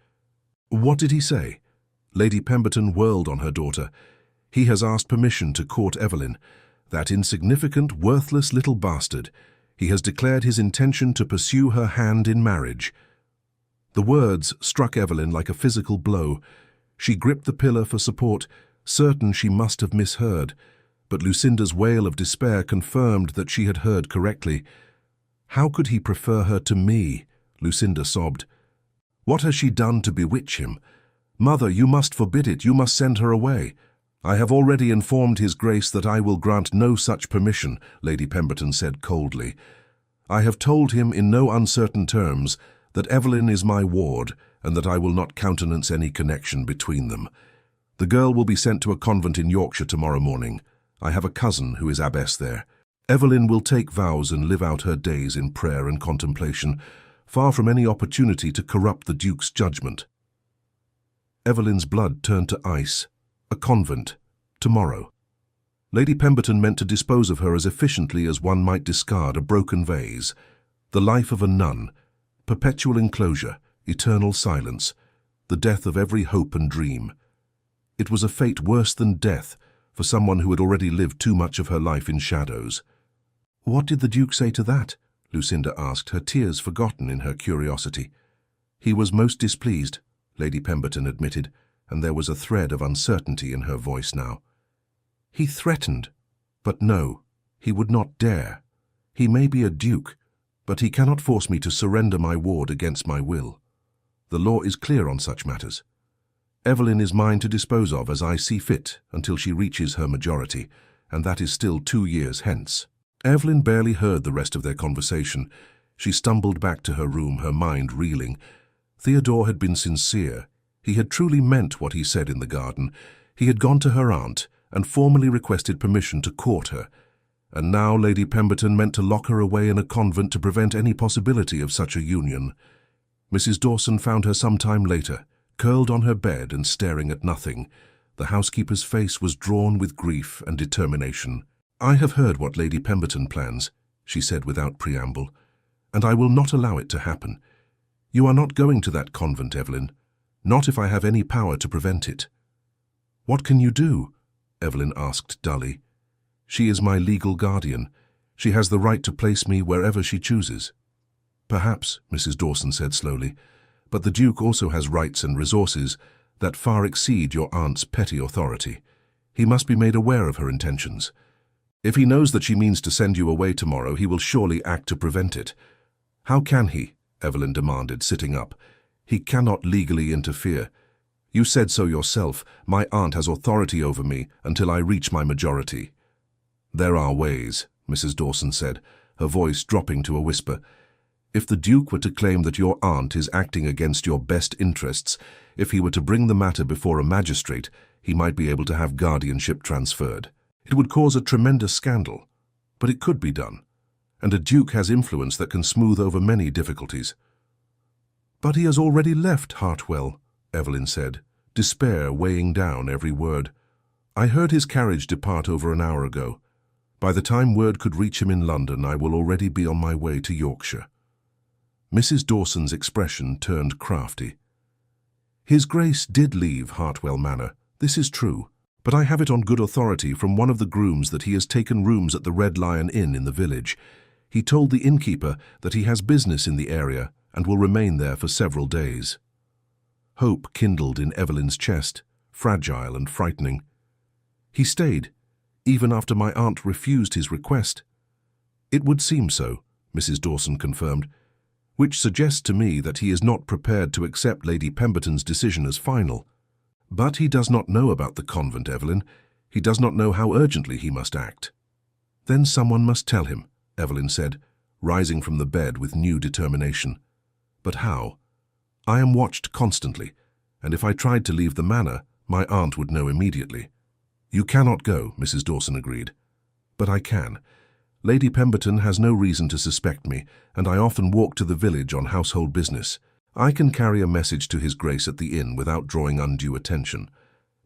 "What did he say?" Lady Pemberton whirled on her daughter. "He has asked permission to court Evelyn. That insignificant, worthless little bastard. He has declared his intention to pursue her hand in marriage." The words struck Evelyn like a physical blow. She gripped the pillar for support, certain she must have misheard, but Lucinda's wail of despair confirmed that she had heard correctly. "How could he prefer her to me?" Lucinda sobbed. "What has she done to bewitch him? Mother, you must forbid it. You must send her away." "I have already informed His Grace that I will grant no such permission," Lady Pemberton said coldly. "I have told him in no uncertain terms that Evelyn is my ward and that I will not countenance any connection between them. The girl will be sent to a convent in Yorkshire tomorrow morning. I have a cousin who is abbess there. Evelyn will take vows and live out her days in prayer and contemplation, far from any opportunity to corrupt the Duke's judgment." Evelyn's blood turned to ice. A convent. Tomorrow. Lady Pemberton meant to dispose of her as efficiently as one might discard a broken vase. The life of a nun. Perpetual enclosure. Eternal silence. The death of every hope and dream. It was a fate worse than death for someone who had already lived too much of her life in shadows. "What did the Duke say to that?" Lucinda asked, her tears forgotten in her curiosity. "He was most displeased," Lady Pemberton admitted, and there was a thread of uncertainty in her voice now. He threatened, but no, he would not dare. He may be a duke, but he cannot force me to surrender my ward against my will. The law is clear on such matters. Evelyn is mine to dispose of as I see fit until she reaches her majority, and that is still 2 years hence. Evelyn barely heard the rest of their conversation. She stumbled back to her room, her mind reeling. Theodore had been sincere. He had truly meant what he said in the garden. He had gone to her aunt and formally requested permission to court her. And now Lady Pemberton meant to lock her away in a convent to prevent any possibility of such a union. Mrs. Dawson found her some time later, curled on her bed and staring at nothing. The housekeeper's face was drawn with grief and determination. "I have heard what Lady Pemberton plans," she said without preamble, "and I will not allow it to happen. You are not going to that convent, Evelyn, not if I have any power to prevent it." "What can you do?" Evelyn asked dully. "She is my legal guardian. She has the right to place me wherever she chooses." "Perhaps," Mrs. Dawson said slowly, "but the Duke also has rights and resources that far exceed your aunt's petty authority. He must be made aware of her intentions. If he knows that she means to send you away tomorrow, he will surely act to prevent it." "How can he?" Evelyn demanded, sitting up. "He cannot legally interfere. You said so yourself. My aunt has authority over me until I reach my majority." "There are ways," Mrs. Dawson said, her voice dropping to a whisper. "If the Duke were to claim that your aunt is acting against your best interests, if he were to bring the matter before a magistrate, he might be able to have guardianship transferred. It would cause a tremendous scandal, but it could be done, and a Duke has influence that can smooth over many difficulties." "But he has already left Hartwell," Evelyn said, despair weighing down every word. "I heard his carriage depart over an hour ago. By the time word could reach him in London, I will already be on my way to Yorkshire." Mrs. Dawson's expression turned crafty. "His Grace did leave Hartwell Manor, this is true, but I have it on good authority from one of the grooms that he has taken rooms at the Red Lion Inn in the village. He told the innkeeper that he has business in the area and will remain there for several days." Hope kindled in Evelyn's chest, fragile and frightening. "He stayed, even after my aunt refused his request?" "It would seem so," Mrs. Dawson confirmed, "which suggests to me that he is not prepared to accept Lady Pemberton's decision as final. But he does not know about the convent, Evelyn. He does not know how urgently he must act." "Then someone must tell him," Evelyn said, rising from the bed with new determination. "But how? I am watched constantly, and if I tried to leave the manor, my aunt would know immediately." "You cannot go," Mrs. Dawson agreed. "But I can. Lady Pemberton has no reason to suspect me, and I often walk to the village on household business. I can carry a message to His Grace at the inn without drawing undue attention."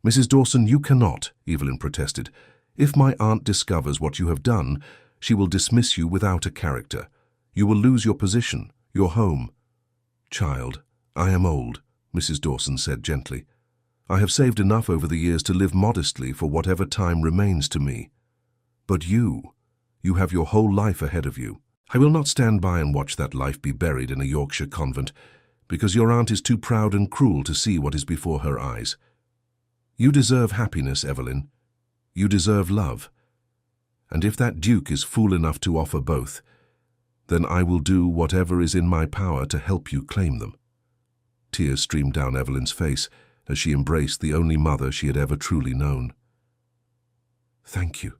"Mrs. Dawson, you cannot," Evelyn protested. "If my aunt discovers what you have done, she will dismiss you without a character. You will lose your position, your home." "Child, I am old," Mrs. Dawson said gently. "I have saved enough over the years to live modestly for whatever time remains to me. But you have your whole life ahead of you. I will not stand by and watch that life be buried in a Yorkshire convent, because your aunt is too proud and cruel to see what is before her eyes. You deserve happiness, Evelyn. You deserve love. And if that Duke is fool enough to offer both, then I will do whatever is in my power to help you claim them." Tears streamed down Evelyn's face as she embraced the only mother she had ever truly known. "Thank you,"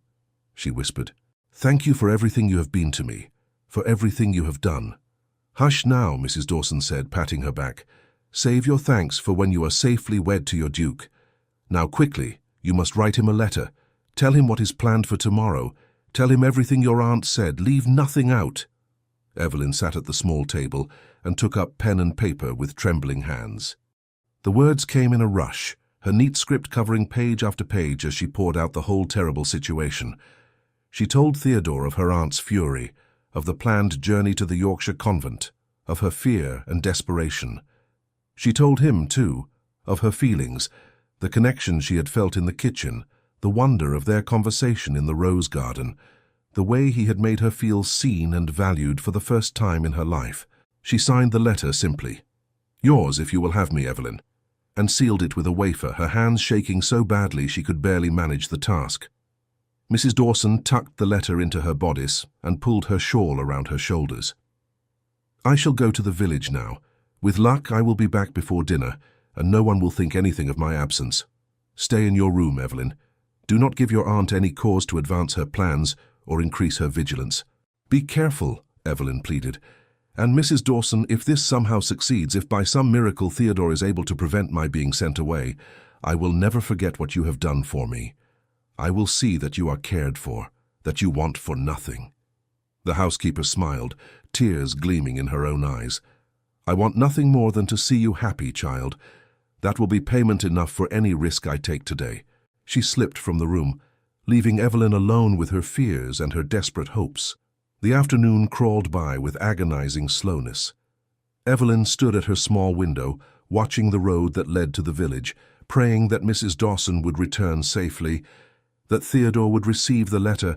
she whispered. "Thank you for everything you have been to me, for everything you have done." "Hush now," Mrs. Dawson said, patting her back. "Save your thanks for when you are safely wed to your Duke. Now quickly, you must write him a letter. Tell him what is planned for tomorrow. Tell him everything your aunt said. Leave nothing out." Evelyn sat at the small table and took up pen and paper with trembling hands. The words came in a rush, her neat script covering page after page as she poured out the whole terrible situation. She told Theodore of her aunt's fury, of the planned journey to the Yorkshire convent, of her fear and desperation. She told him, too, of her feelings, the connection she had felt in the kitchen, the wonder of their conversation in the rose garden, the way he had made her feel seen and valued for the first time in her life. She signed the letter simply, "Yours if you will have me, Evelyn." and sealed it with a wafer, her hands shaking so badly she could barely manage the task. Mrs. Dawson tucked the letter into her bodice and pulled her shawl around her shoulders. "I shall go to the village now. With luck, I will be back before dinner, and no one will think anything of my absence. Stay in your room, Evelyn. Do not give your aunt any cause to advance her plans or increase her vigilance." "Be careful," Evelyn pleaded. "And Mrs. Dawson, if this somehow succeeds, if by some miracle Theodore is able to prevent my being sent away, I will never forget what you have done for me. I will see that you are cared for, that you want for nothing." The housekeeper smiled, tears gleaming in her own eyes. "I want nothing more than to see you happy, child. That will be payment enough for any risk I take today." She slipped from the room, leaving Evelyn alone with her fears and her desperate hopes. The afternoon crawled by with agonizing slowness. Evelyn stood at her small window, watching the road that led to the village, praying that Mrs. Dawson would return safely, that Theodore would receive the letter,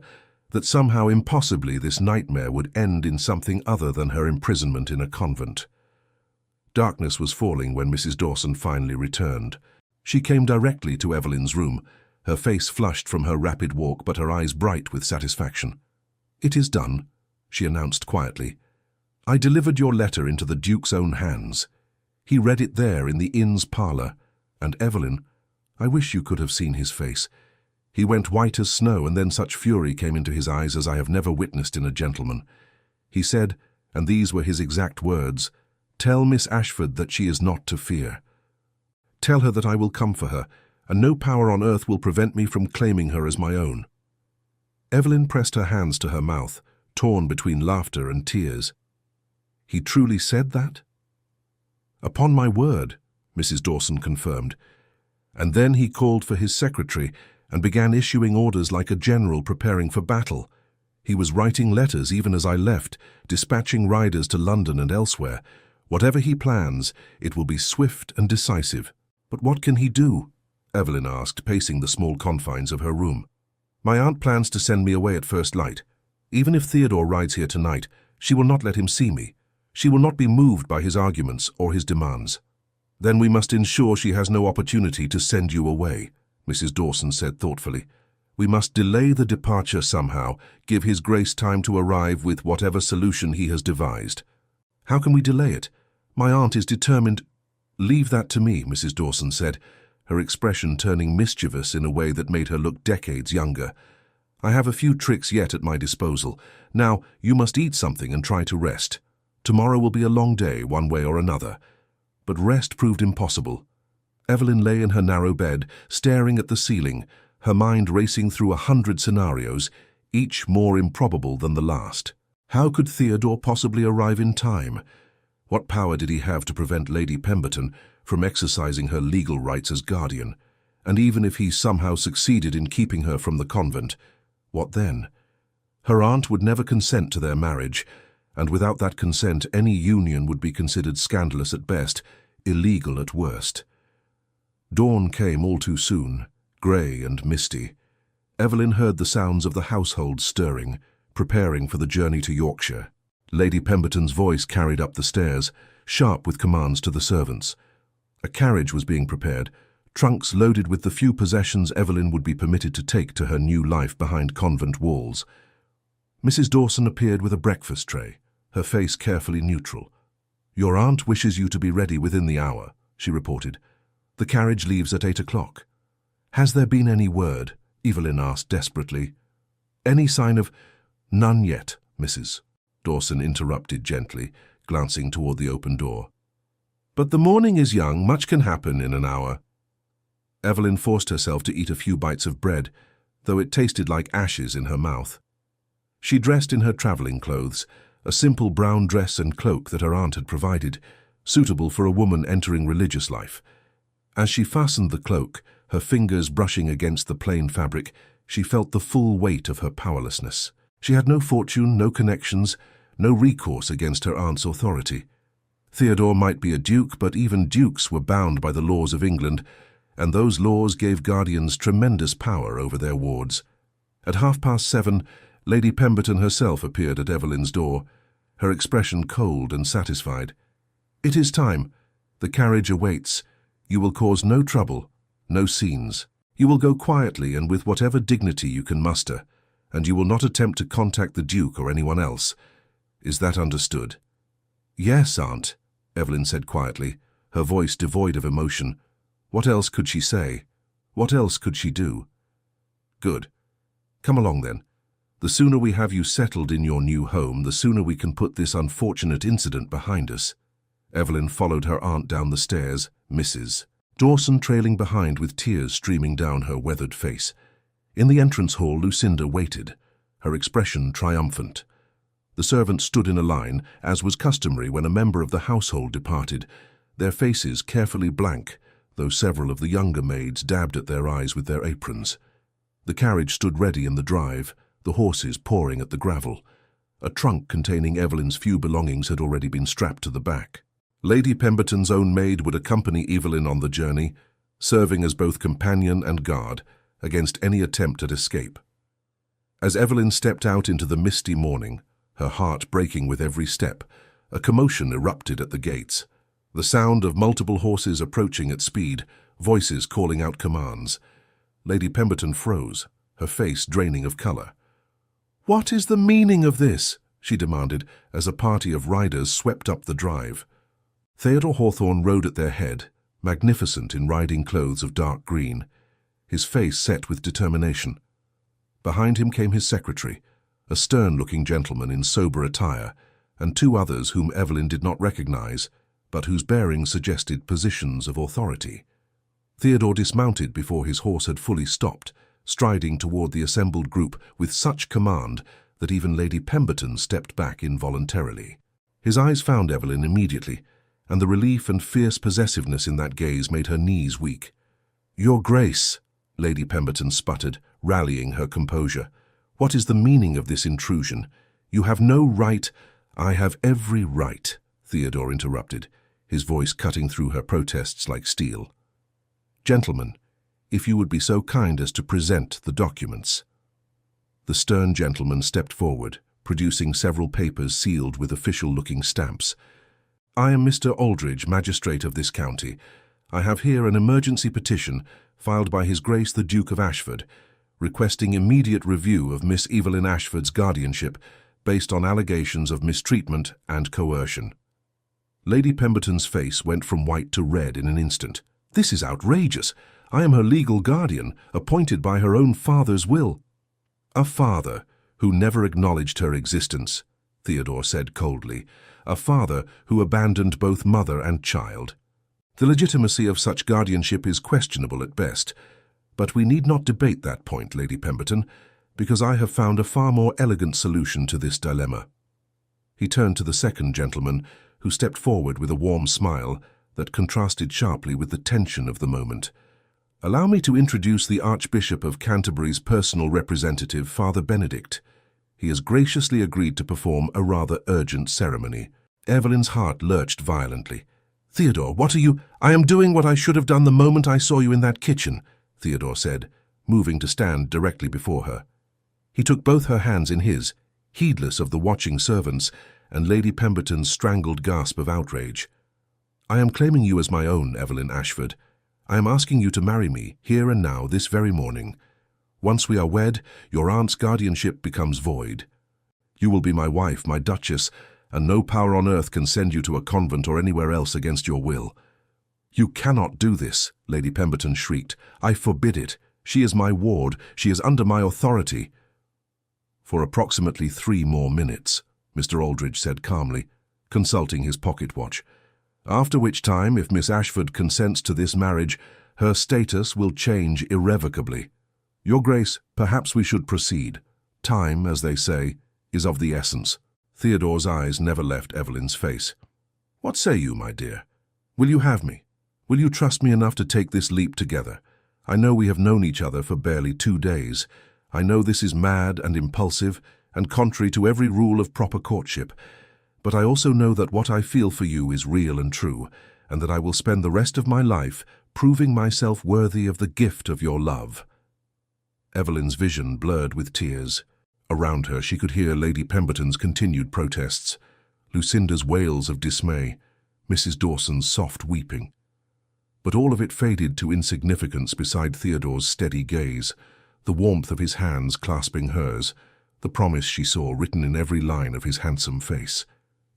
that somehow impossibly this nightmare would end in something other than her imprisonment in a convent. Darkness was falling when Mrs. Dawson finally returned. She came directly to Evelyn's room, her face flushed from her rapid walk but her eyes bright with satisfaction. "It is done," she announced quietly. "I delivered your letter into the Duke's own hands. He read it there in the inn's parlour, and Evelyn, I wish you could have seen his face. He went white as snow, and then such fury came into his eyes as I have never witnessed in a gentleman. He said, and these were his exact words, 'Tell Miss Ashford that she is not to fear. Tell her that I will come for her, and no power on earth will prevent me from claiming her as my own.'" Evelyn pressed her hands to her mouth, torn between laughter and tears. "He truly said that?" "Upon my word," Mrs. Dawson confirmed. "And then he called for his secretary and began issuing orders like a general preparing for battle. He was writing letters even as I left, dispatching riders to London and elsewhere. Whatever he plans, it will be swift and decisive." "But what can he do?" Evelyn asked, pacing the small confines of her room. "My aunt plans to send me away at first light. Even if Theodore rides here tonight, she will not let him see me. She will not be moved by his arguments or his demands." "Then we must ensure she has no opportunity to send you away," Mrs. Dawson said thoughtfully. "We must delay the departure somehow, give His Grace time to arrive with whatever solution he has devised." "How can we delay it? My aunt is determined—" "Leave that to me," Mrs. Dawson said, her expression turning mischievous in a way that made her look decades younger. "I have a few tricks yet at my disposal. Now, you must eat something and try to rest. Tomorrow will be a long day, one way or another." But rest proved impossible. Evelyn lay in her narrow bed, staring at the ceiling, her mind racing through 100 scenarios, each more improbable than the last. How could Theodore possibly arrive in time? What power did he have to prevent Lady Pemberton from exercising her legal rights as guardian? And even if he somehow succeeded in keeping her from the convent, what then? Her aunt would never consent to their marriage, and without that consent any union would be considered scandalous at best, illegal at worst. Dawn came all too soon, grey and misty. Evelyn heard the sounds of the household stirring, preparing for the journey to Yorkshire. Lady Pemberton's voice carried up the stairs, sharp with commands to the servants. A carriage was being prepared, trunks loaded with the few possessions Evelyn would be permitted to take to her new life behind convent walls. Mrs. Dawson appeared with a breakfast tray, her face carefully neutral. "Your aunt wishes you to be ready within the hour," she reported. "The carriage leaves at 8 o'clock. "Has there been any word?" Evelyn asked desperately. "Any sign of—" "None yet, Mrs." Dawson interrupted gently, glancing toward the open door. "But the morning is young, much can happen in an hour." Evelyn forced herself to eat a few bites of bread, though it tasted like ashes in her mouth. She dressed in her travelling clothes, a simple brown dress and cloak that her aunt had provided, suitable for a woman entering religious life. As she fastened the cloak, her fingers brushing against the plain fabric, she felt the full weight of her powerlessness. She had no fortune, no connections, no recourse against her aunt's authority. Theodore might be a duke, but even dukes were bound by the laws of England, and those laws gave guardians tremendous power over their wards. At 7:30, Lady Pemberton herself appeared at Evelyn's door, her expression cold and satisfied. "It is time. The carriage awaits. You will cause no trouble, no scenes. You will go quietly and with whatever dignity you can muster, and you will not attempt to contact the Duke or anyone else. Is that understood?" "Yes, Aunt," Evelyn said quietly, her voice devoid of emotion. What else could she say? What else could she do? "Good. Come along then. The sooner we have you settled in your new home, the sooner we can put this unfortunate incident behind us." Evelyn followed her aunt down the stairs, Mrs. Dawson trailing behind with tears streaming down her weathered face. In the entrance hall, Lucinda waited, her expression triumphant. The servants stood in a line, as was customary when a member of the household departed, their faces carefully blank, though several of the younger maids dabbed at their eyes with their aprons. The carriage stood ready in the drive, the horses pawing at the gravel. A trunk containing Evelyn's few belongings had already been strapped to the back. Lady Pemberton's own maid would accompany Evelyn on the journey, serving as both companion and guard against any attempt at escape. As Evelyn stepped out into the misty morning, her heart breaking with every step, a commotion erupted at the gates. The sound of multiple horses approaching at speed, voices calling out commands. Lady Pemberton froze, her face draining of colour. "What is the meaning of this?" she demanded as a party of riders swept up the drive. Theodore Hawthorne rode at their head, magnificent in riding clothes of dark green, his face set with determination. Behind him came his secretary, a stern-looking gentleman in sober attire, and two others whom Evelyn did not recognize, but whose bearing suggested positions of authority. Theodore dismounted before his horse had fully stopped, striding toward the assembled group with such command that even Lady Pemberton stepped back involuntarily. His eyes found Evelyn immediately, and the relief and fierce possessiveness in that gaze made her knees weak. "Your Grace," Lady Pemberton sputtered, rallying her composure. "What is the meaning of this intrusion? You have no right—" "I have every right," Theodore interrupted, his voice cutting through her protests like steel. "Gentlemen, if you would be so kind as to present the documents." The stern gentleman stepped forward, producing several papers sealed with official-looking stamps. "I am Mr. Aldridge, magistrate of this county. I have here an emergency petition filed by His Grace the Duke of Ashford, requesting immediate review of Miss Evelyn Ashford's guardianship based on allegations of mistreatment and coercion." Lady Pemberton's face went from white to red in an instant. "This is outrageous. I am her legal guardian, appointed by her own father's will." "A father who never acknowledged her existence," Theodore said coldly. "A father who abandoned both mother and child. The legitimacy of such guardianship is questionable at best, but we need not debate that point, Lady Pemberton, because I have found a far more elegant solution to this dilemma." He turned to the second gentleman, who stepped forward with a warm smile that contrasted sharply with the tension of the moment. "Allow me to introduce the Archbishop of Canterbury's personal representative, Father Benedict. He has graciously agreed to perform a rather urgent ceremony." Evelyn's heart lurched violently. "Theodore, what are you—" "I am doing what I should have done the moment I saw you in that kitchen," Theodore said, moving to stand directly before her. He took both her hands in his, heedless of the watching servants and Lady Pemberton's strangled gasp of outrage. "I am claiming you as my own, Evelyn Ashford. I am asking you to marry me, here and now, this very morning. Once we are wed, your aunt's guardianship becomes void. You will be my wife, my Duchess, and no power on earth can send you to a convent or anywhere else against your will." "You cannot do this," Lady Pemberton shrieked. "I forbid it. She is my ward. She is under my authority." "For approximately 3 more minutes," Mr. Aldridge said calmly, consulting his pocket watch. "After which time, if Miss Ashford consents to this marriage, her status will change irrevocably. Your Grace, perhaps we should proceed. Time, as they say, is of the essence." Theodore's eyes never left Evelyn's face. "What say you, my dear? Will you have me? Will you trust me enough to take this leap together? I know we have known each other for barely 2 days. I know this is mad and impulsive and contrary to every rule of proper courtship. But I also know that what I feel for you is real and true, and that I will spend the rest of my life proving myself worthy of the gift of your love." Evelyn's vision blurred with tears. Around her she could hear Lady Pemberton's continued protests, Lucinda's wails of dismay, Mrs. Dawson's soft weeping. But all of it faded to insignificance beside Theodore's steady gaze, the warmth of his hands clasping hers, the promise she saw written in every line of his handsome face.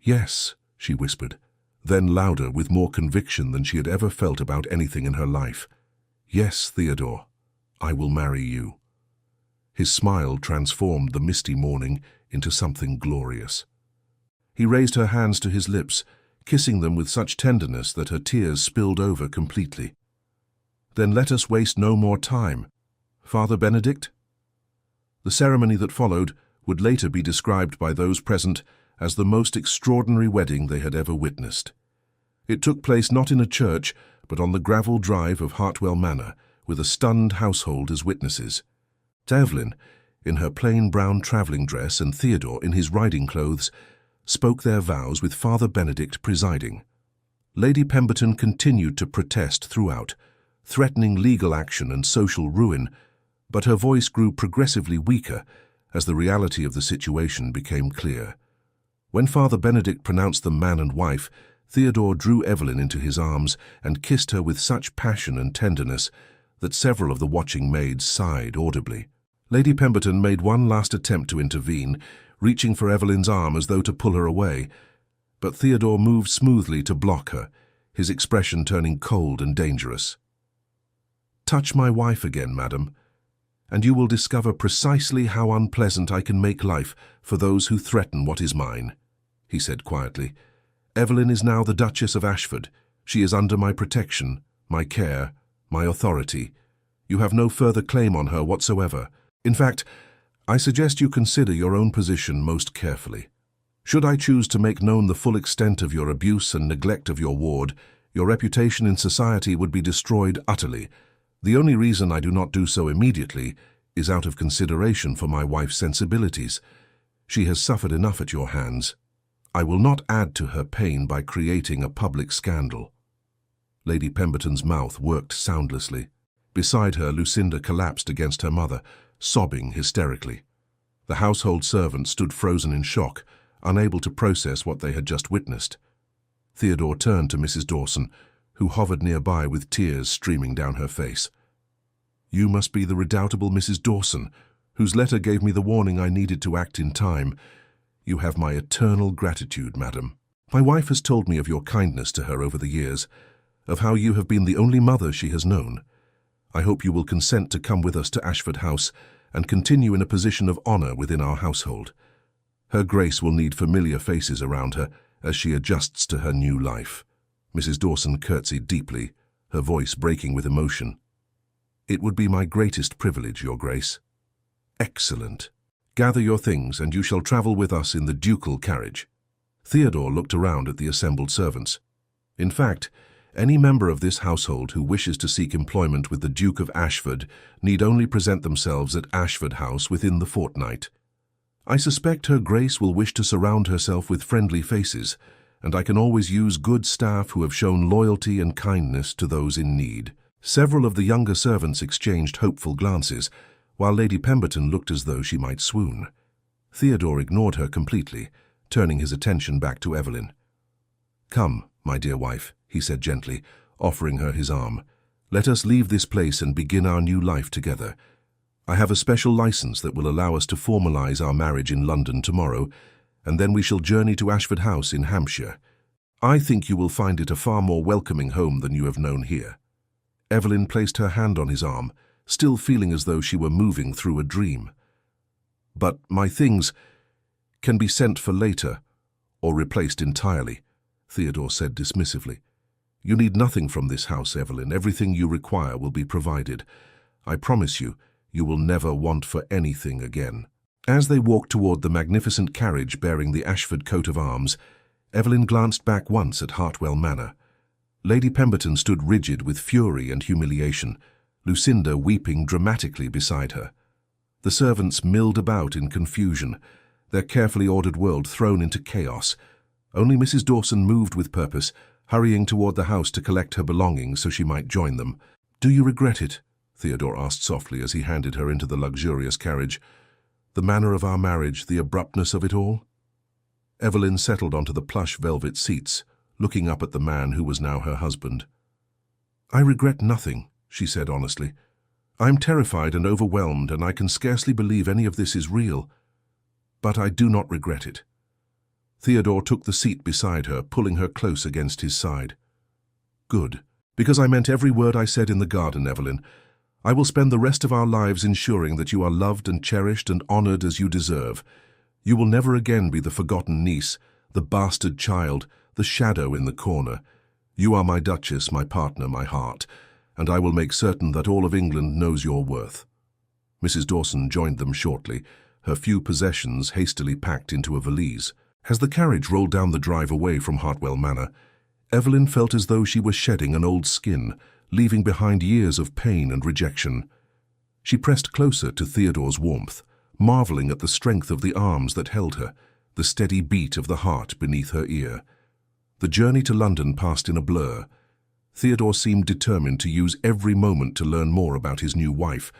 "Yes," she whispered, then louder with more conviction than she had ever felt about anything in her life. "Yes, Theodore, I will marry you." His smile transformed the misty morning into something glorious. He raised her hands to his lips, kissing them with such tenderness that her tears spilled over completely. "Then let us waste no more time. Father Benedict?" The ceremony that followed would later be described by those present as the most extraordinary wedding they had ever witnessed. It took place not in a church, but on the gravel drive of Hartwell Manor, with a stunned household as witnesses. Evelyn, in her plain brown travelling dress, and Theodore in his riding clothes, spoke their vows with Father Benedict presiding. Lady Pemberton continued to protest throughout, threatening legal action and social ruin, but her voice grew progressively weaker as the reality of the situation became clear. When Father Benedict pronounced them man and wife, Theodore drew Evelyn into his arms and kissed her with such passion and tenderness that several of the watching maids sighed audibly. Lady Pemberton made one last attempt to intervene, reaching for Evelyn's arm as though to pull her away, but Theodore moved smoothly to block her, his expression turning cold and dangerous. "Touch my wife again, madam, and you will discover precisely how unpleasant I can make life for those who threaten what is mine," he said quietly. "Evelyn is now the Duchess of Ashford. She is under my protection, my care, my authority. You have no further claim on her whatsoever. In fact, I suggest you consider your own position most carefully. Should I choose to make known the full extent of your abuse and neglect of your ward, your reputation in society would be destroyed utterly. The only reason I do not do so immediately is out of consideration for my wife's sensibilities. She has suffered enough at your hands. I will not add to her pain by creating a public scandal." Lady Pemberton's mouth worked soundlessly. Beside her, Lucinda collapsed against her mother, sobbing hysterically. The household servant stood frozen in shock, unable to process what they had just witnessed. Theodore turned to Mrs. Dawson, who hovered nearby with tears streaming down her face. "You must be the redoubtable Mrs. Dawson, whose letter gave me the warning I needed to act in time. You have my eternal gratitude, madam. My wife has told me of your kindness to her over the years, of how you have been the only mother she has known. I hope you will consent to come with us to Ashford House and continue in a position of honour within our household. Her Grace will need familiar faces around her as she adjusts to her new life." Mrs. Dawson curtsied deeply, her voice breaking with emotion. "It would be my greatest privilege, Your Grace." "Excellent. Gather your things and you shall travel with us in the ducal carriage." Theodore looked around at the assembled servants. In fact, any member of this household who wishes to seek employment with the Duke of Ashford need only present themselves at Ashford House within the fortnight. I suspect Her Grace will wish to surround herself with friendly faces, and I can always use good staff who have shown loyalty and kindness to those in need. Several of the younger servants exchanged hopeful glances, while Lady Pemberton looked as though she might swoon. Theodore ignored her completely, turning his attention back to Evelyn. "Come, my dear wife," he said gently, offering her his arm. "Let us leave this place and begin our new life together. I have a special license that will allow us to formalize our marriage in London tomorrow, and then we shall journey to Ashford House in Hampshire. I think you will find it a far more welcoming home than you have known here." Evelyn placed her hand on his arm, still feeling as though she were moving through a dream. "But my things can be sent for later, or replaced entirely," Theodore said dismissively. "You need nothing from this house, Evelyn. Everything you require will be provided. I promise you, you will never want for anything again." As they walked toward the magnificent carriage bearing the Ashford coat of arms, Evelyn glanced back once at Hartwell Manor. Lady Pemberton stood rigid with fury and humiliation, Lucinda weeping dramatically beside her. The servants milled about in confusion, their carefully ordered world thrown into chaos. Only Mrs. Dawson moved with purpose, hurrying toward the house to collect her belongings so she might join them. "Do you regret it?" Theodore asked softly as he handed her into the luxurious carriage. "The manner of our marriage, the abruptness of it all?" Evelyn settled onto the plush velvet seats, looking up at the man who was now her husband. "I regret nothing," she said honestly. "I am terrified and overwhelmed, and I can scarcely believe any of this is real. But I do not regret it." Theodore took the seat beside her, pulling her close against his side. "Good, because I meant every word I said in the garden, Evelyn. I will spend the rest of our lives ensuring that you are loved and cherished and honored as you deserve. You will never again be the forgotten niece, the bastard child, the shadow in the corner. You are my Duchess, my partner, my heart, and I will make certain that all of England knows your worth." Mrs. Dawson joined them shortly, her few possessions hastily packed into a valise. As the carriage rolled down the drive away from Hartwell Manor, Evelyn felt as though she was shedding an old skin, leaving behind years of pain and rejection. She pressed closer to Theodore's warmth, marveling at the strength of the arms that held her, the steady beat of the heart beneath her ear. The journey to London passed in a blur. Theodore seemed determined to use every moment to learn more about his new wife,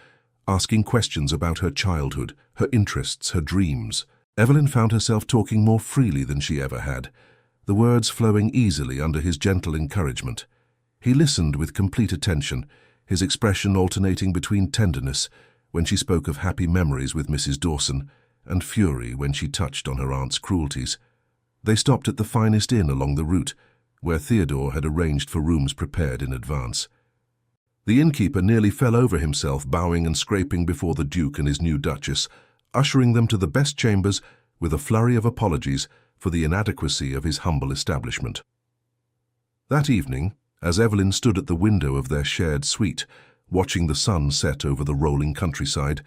asking questions about her childhood, her interests, her dreams. Evelyn found herself talking more freely than she ever had, the words flowing easily under his gentle encouragement. He listened with complete attention, his expression alternating between tenderness when she spoke of happy memories with Mrs. Dawson and fury when she touched on her aunt's cruelties. They stopped at the finest inn along the route, where Theodore had arranged for rooms prepared in advance. The innkeeper nearly fell over himself, bowing and scraping before the Duke and his new Duchess, ushering them to the best chambers with a flurry of apologies for the inadequacy of his humble establishment. That evening, as Evelyn stood at the window of their shared suite, watching the sun set over the rolling countryside,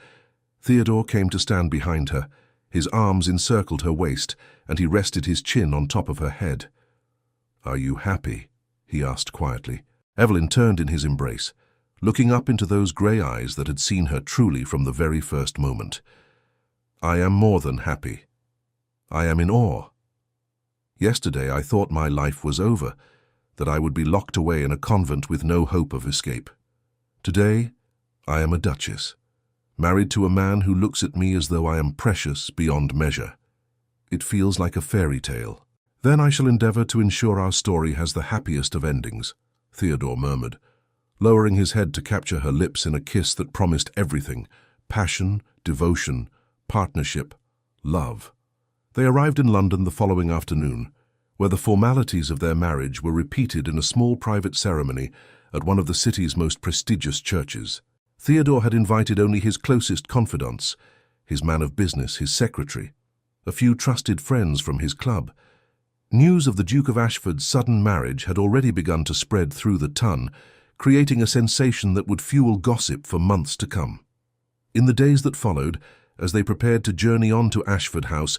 Theodore came to stand behind her. His arms encircled her waist, and he rested his chin on top of her head. "Are you happy?" he asked quietly. Evelyn turned in his embrace, looking up into those grey eyes that had seen her truly from the very first moment. "I am more than happy. I am in awe. Yesterday I thought my life was over, that I would be locked away in a convent with no hope of escape. Today, I am a duchess, married to a man who looks at me as though I am precious beyond measure. It feels like a fairy tale. Then I shall endeavor to ensure our story has the happiest of endings," Theodore murmured, lowering his head to capture her lips in a kiss that promised everything: passion, devotion, partnership, love. They arrived in London the following afternoon, where the formalities of their marriage were repeated in a small private ceremony at one of the city's most prestigious churches. Theodore had invited only his closest confidants, his man of business, his secretary, a few trusted friends from his club. News of the Duke of Ashford's sudden marriage had already begun to spread through the ton, creating a sensation that would fuel gossip for months to come. In the days that followed, as they prepared to journey on to Ashford House,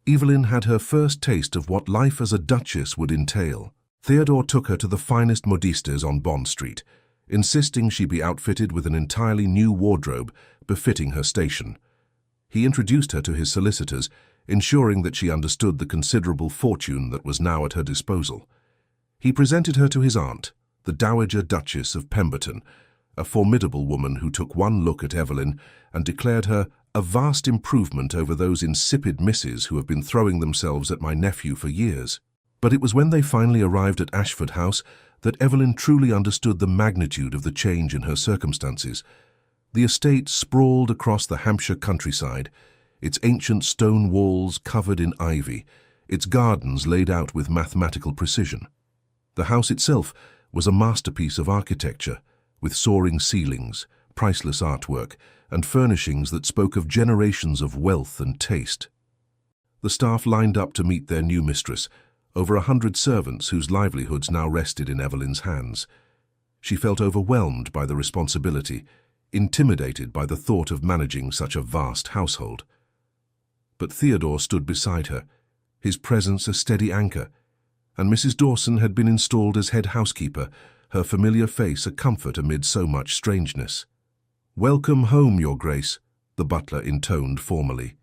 Evelyn had her first taste of what life as a duchess would entail. Theodore took her to the finest modistes on Bond Street, insisting she be outfitted with an entirely new wardrobe befitting her station. He introduced her to his solicitors, ensuring that she understood the considerable fortune that was now at her disposal. He presented her to his aunt, the Dowager Duchess of Pemberton, a formidable woman who took one look at Evelyn and declared her a vast improvement over those insipid misses who have been throwing themselves at my nephew for years. But it was when they finally arrived at Ashford House that Evelyn truly understood the magnitude of the change in her circumstances. The estate sprawled across the Hampshire countryside, its ancient stone walls covered in ivy, its gardens laid out with mathematical precision. The house itself was a masterpiece of architecture, with soaring ceilings, priceless artwork, and furnishings that spoke of generations of wealth and taste. The staff lined up to meet their new mistress, over 100 servants whose livelihoods now rested in Evelyn's hands. She felt overwhelmed by the responsibility, intimidated by the thought of managing such a vast household. But Theodore stood beside her, his presence a steady anchor, and Mrs. Dawson had been installed as head housekeeper, her familiar face a comfort amid so much strangeness. "Welcome home, Your Grace," the butler intoned formally.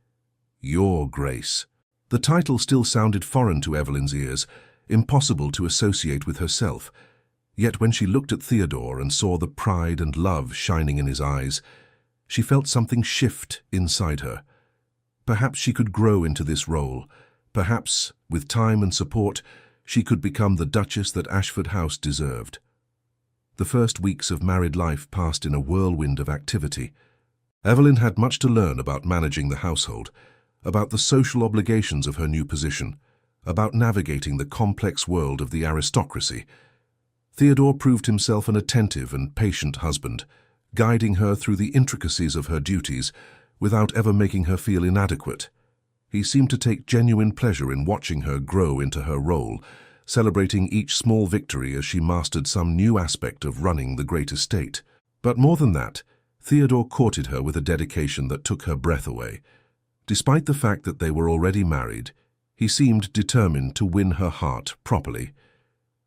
Your Grace. The title still sounded foreign to Evelyn's ears, impossible to associate with herself. Yet when she looked at Theodore and saw the pride and love shining in his eyes, she felt something shift inside her. Perhaps she could grow into this role. Perhaps, with time and support, she could become the Duchess that Ashford House deserved. The first weeks of married life passed in a whirlwind of activity. Evelyn had much to learn about managing the household, about the social obligations of her new position, about navigating the complex world of the aristocracy. Theodore proved himself an attentive and patient husband, guiding her through the intricacies of her duties without ever making her feel inadequate. He seemed to take genuine pleasure in watching her grow into her role, celebrating each small victory as she mastered some new aspect of running the great estate. But more than that, Theodore courted her with a dedication that took her breath away. Despite the fact that they were already married, he seemed determined to win her heart properly.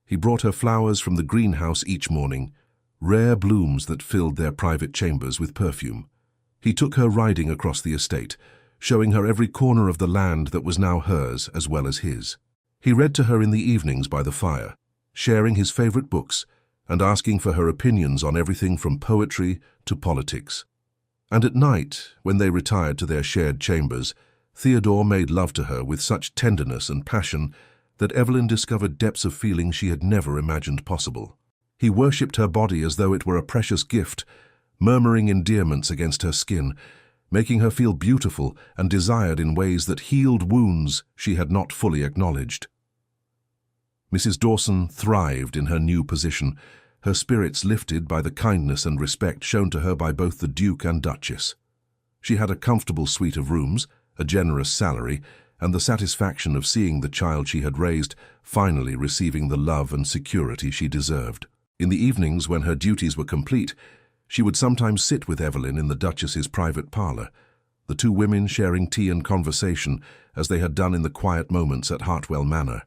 He brought her flowers from the greenhouse each morning, rare blooms that filled their private chambers with perfume. He took her riding across the estate, showing her every corner of the land that was now hers as well as his. He read to her in the evenings by the fire, sharing his favorite books and asking for her opinions on everything from poetry to politics. And at night, when they retired to their shared chambers, Theodore made love to her with such tenderness and passion that Evelyn discovered depths of feeling she had never imagined possible. He worshipped her body as though it were a precious gift, murmuring endearments against her skin, making her feel beautiful and desired in ways that healed wounds she had not fully acknowledged. Mrs. Dawson thrived in her new position, her spirits lifted by the kindness and respect shown to her by both the Duke and Duchess. She had a comfortable suite of rooms, a generous salary, and the satisfaction of seeing the child she had raised finally receiving the love and security she deserved. In the evenings, when her duties were complete, she would sometimes sit with Evelyn in the Duchess's private parlour, the two women sharing tea and conversation as they had done in the quiet moments at Hartwell Manor.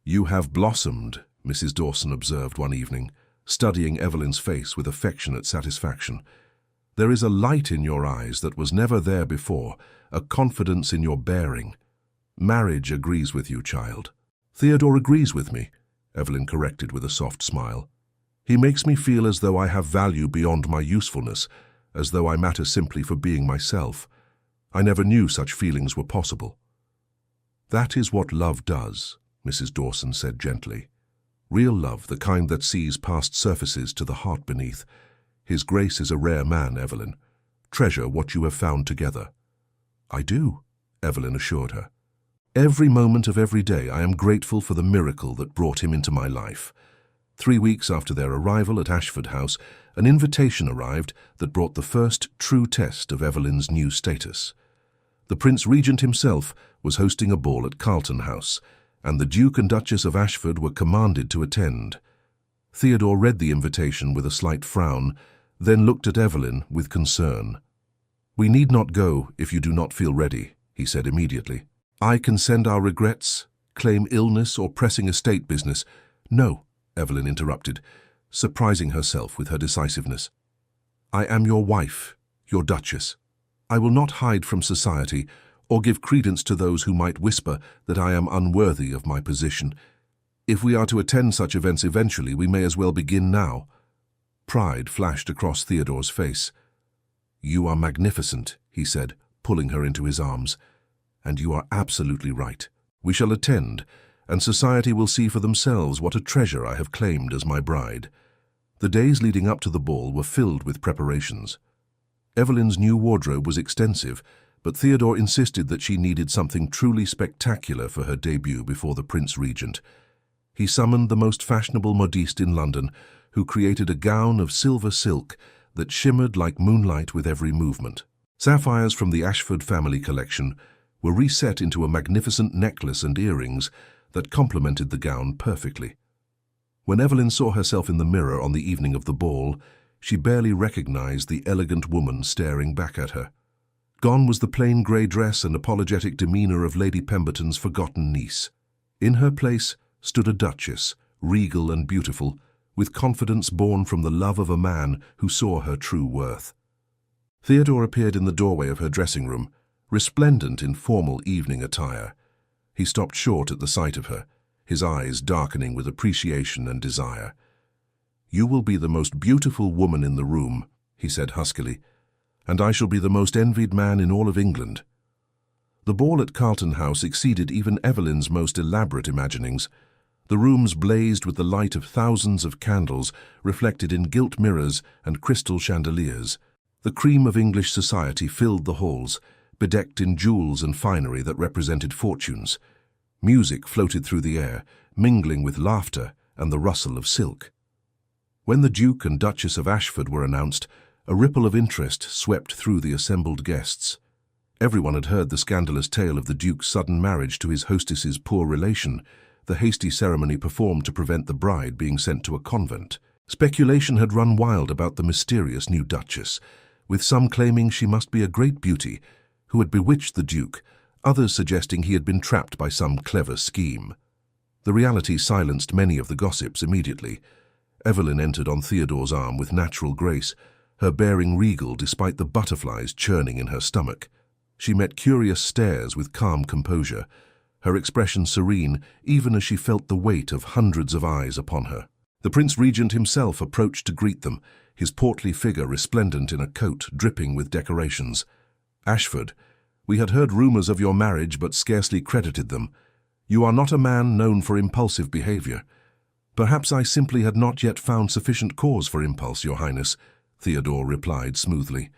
"You have blossomed," Mrs. Dawson observed one evening, studying Evelyn's face with affectionate satisfaction. "There is a light in your eyes that was never there before, a confidence in your bearing. Marriage agrees with you, child." "Theodore agrees with me," Evelyn corrected with a soft smile. "He makes me feel as though I have value beyond my usefulness, as though I matter simply for being myself. I never knew such feelings were possible." "That is what love does," Mrs. Dawson said gently. "Real love, the kind that sees past surfaces to the heart beneath. His Grace is a rare man, Evelyn. Treasure what you have found together." "I do," Evelyn assured her. "Every moment of every day I am grateful for the miracle that brought him into my life." 3 weeks after their arrival at Ashford House, an invitation arrived that brought the first true test of Evelyn's new status. The Prince Regent himself was hosting a ball at Carlton House, and the Duke and Duchess of Ashford were commanded to attend. Theodore read the invitation with a slight frown, then looked at Evelyn with concern. "We need not go if you do not feel ready," he said immediately. "I can send our regrets, claim illness or pressing estate business." "No," Evelyn interrupted, surprising herself with her decisiveness. "I am your wife, your Duchess. I will not hide from society or give credence to those who might whisper that I am unworthy of my position. If we are to attend such events eventually, we may as well begin now." Pride flashed across Theodore's face. "You are magnificent," he said, pulling her into his arms. "And you are absolutely right. We shall attend, and society will see for themselves what a treasure I have claimed as my bride." The days leading up to the ball were filled with preparations. Evelyn's new wardrobe was extensive, but Theodore insisted that she needed something truly spectacular for her debut before the Prince Regent. He summoned the most fashionable modiste in London, who created a gown of silver silk that shimmered like moonlight with every movement. Sapphires from the Ashford family collection were reset into a magnificent necklace and earrings that complemented the gown perfectly. When Evelyn saw herself in the mirror on the evening of the ball, she barely recognized the elegant woman staring back at her. Gone was the plain grey dress and apologetic demeanour of Lady Pemberton's forgotten niece. In her place stood a duchess, regal and beautiful, with confidence born from the love of a man who saw her true worth. Theodore appeared in the doorway of her dressing room, resplendent in formal evening attire. He stopped short at the sight of her, his eyes darkening with appreciation and desire. "You will be the most beautiful woman in the room," he said huskily, "and I shall be the most envied man in all of England." The ball at Carlton House exceeded even Evelyn's most elaborate imaginings. The rooms blazed with the light of thousands of candles reflected in gilt mirrors and crystal chandeliers. The cream of English society filled the halls, bedecked in jewels and finery that represented fortunes. Music floated through the air, mingling with laughter and the rustle of silk. When the Duke and Duchess of Ashford were announced, a ripple of interest swept through the assembled guests. Everyone had heard the scandalous tale of the Duke's sudden marriage to his hostess's poor relation, the hasty ceremony performed to prevent the bride being sent to a convent. Speculation had run wild about the mysterious new Duchess, with some claiming she must be a great beauty who had bewitched the Duke, others suggesting he had been trapped by some clever scheme. The reality silenced many of the gossips immediately. Evelyn entered on Theodore's arm with natural grace, her bearing regal despite the butterflies churning in her stomach. She met curious stares with calm composure, her expression serene even as she felt the weight of hundreds of eyes upon her. The Prince Regent himself approached to greet them, his portly figure resplendent in a coat dripping with decorations. "Ashford, we had heard rumors of your marriage but scarcely credited them. You are not a man known for impulsive behavior. Perhaps I simply had not yet found sufficient cause for impulse, Your Highness," Theodore replied smoothly.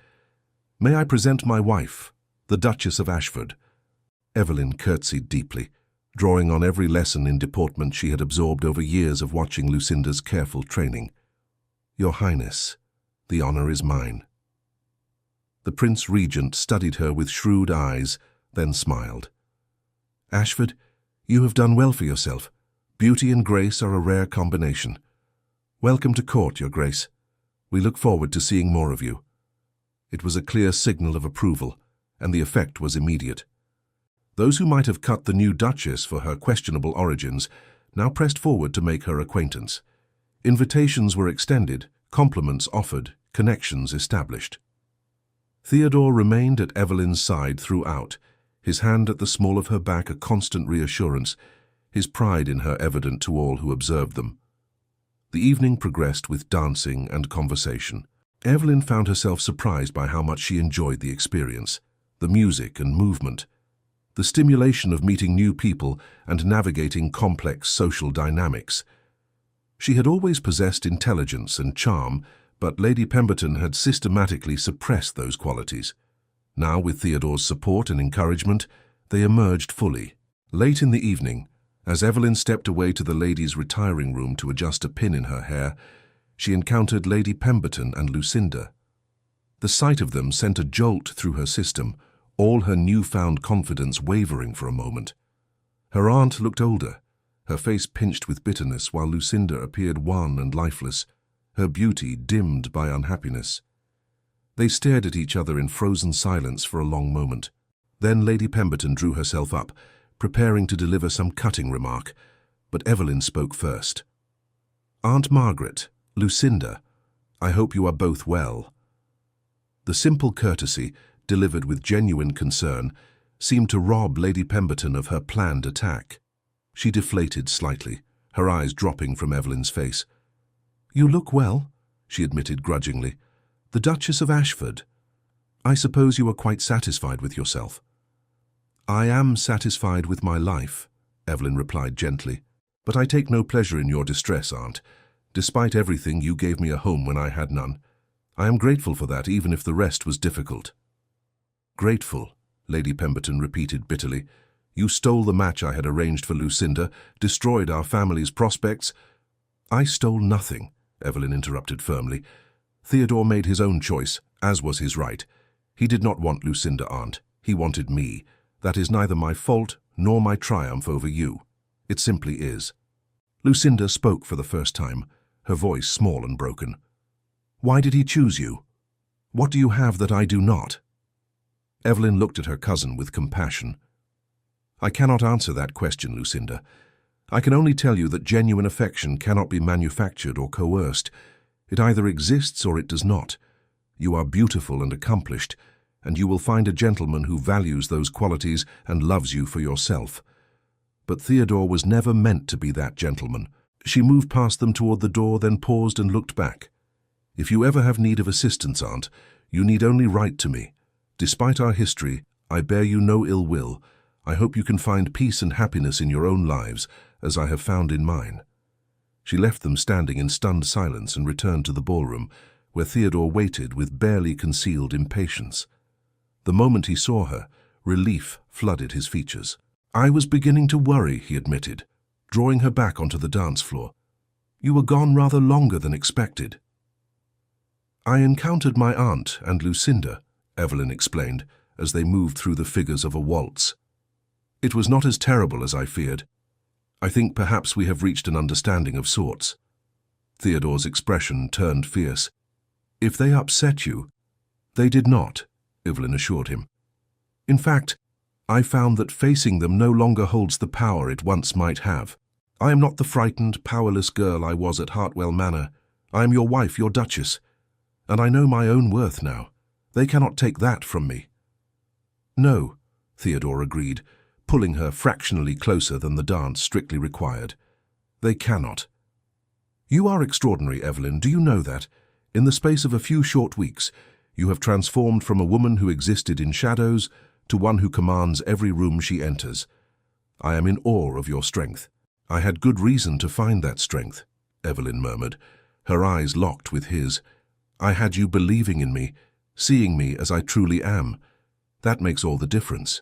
"May I present my wife, the Duchess of Ashford?" Evelyn curtsied deeply, drawing on every lesson in deportment she had absorbed over years of watching Lucinda's careful training. "Your Highness, the honor is mine." The Prince Regent studied her with shrewd eyes, then smiled. "Ashford, you have done well for yourself. Beauty and grace are a rare combination. Welcome to court, Your Grace. We look forward to seeing more of you." It was a clear signal of approval, and the effect was immediate. Those who might have cut the new Duchess for her questionable origins now pressed forward to make her acquaintance. Invitations were extended, compliments offered, connections established. Theodore remained at Evelyn's side throughout, his hand at the small of her back a constant reassurance, his pride in her evident to all who observed them. The evening progressed with dancing and conversation. Evelyn found herself surprised by how much she enjoyed the experience, the music and movement, the stimulation of meeting new people and navigating complex social dynamics. She had always possessed intelligence and charm, but Lady Pemberton had systematically suppressed those qualities. Now, with Theodore's support and encouragement, they emerged fully. Late in the evening, as Evelyn stepped away to the ladies' retiring room to adjust a pin in her hair, she encountered Lady Pemberton and Lucinda. The sight of them sent a jolt through her system, all her newfound confidence wavering for a moment. Her aunt looked older, her face pinched with bitterness, while Lucinda appeared wan and lifeless, her beauty dimmed by unhappiness. They stared at each other in frozen silence for a long moment. Then Lady Pemberton drew herself up, preparing to deliver some cutting remark, but Evelyn spoke first. "Aunt Margaret, Lucinda, I hope you are both well." The simple courtesy, delivered with genuine concern, seemed to rob Lady Pemberton of her planned attack. She deflated slightly, her eyes dropping from Evelyn's face. "You look well," she admitted grudgingly. "The Duchess of Ashford. I suppose you are quite satisfied with yourself." "I am satisfied with my life," Evelyn replied gently. "But I take no pleasure in your distress, Aunt. Despite everything, you gave me a home when I had none. I am grateful for that, even if the rest was difficult." "Grateful," Lady Pemberton repeated bitterly. "You stole the match I had arranged for Lucinda, destroyed our family's prospects." "I stole nothing," Evelyn interrupted firmly. "Theodore made his own choice, as was his right. He did not want Lucinda, Aunt. He wanted me. That is neither my fault nor my triumph over you. It simply is." Lucinda spoke for the first time, her voice small and broken. "Why did he choose you? What do you have that I do not?" Evelyn looked at her cousin with compassion. "I cannot answer that question, Lucinda. I can only tell you that genuine affection cannot be manufactured or coerced. It either exists or it does not. You are beautiful and accomplished, and you will find a gentleman who values those qualities and loves you for yourself. But Theodore was never meant to be that gentleman." She moved past them toward the door, then paused and looked back. "If you ever have need of assistance, Aunt, you need only write to me. Despite our history, I bear you no ill will. I hope you can find peace and happiness in your own lives, as I have found in mine." She left them standing in stunned silence and returned to the ballroom, where Theodore waited with barely concealed impatience. The moment he saw her, relief flooded his features. "I was beginning to worry," he admitted, drawing her back onto the dance floor. "You were gone rather longer than expected." "I encountered my aunt and Lucinda," Evelyn explained, as they moved through the figures of a waltz. "It was not as terrible as I feared. I think perhaps we have reached an understanding of sorts." Theodore's expression turned fierce. "If they upset you—" "They did not," Evelyn assured him. "In fact, I found that facing them no longer holds the power it once might have. I am not the frightened, powerless girl I was at Hartwell Manor. I am your wife, your Duchess, and I know my own worth now. They cannot take that from me." "No," Theodore agreed, pulling her fractionally closer than the dance strictly required. "They cannot. You are extraordinary, Evelyn, do you know that? In the space of a few short weeks, you have transformed from a woman who existed in shadows to one who commands every room she enters. I am in awe of your strength." "I had good reason to find that strength," Evelyn murmured, her eyes locked with his. "I had you believing in me, seeing me as I truly am. That makes all the difference."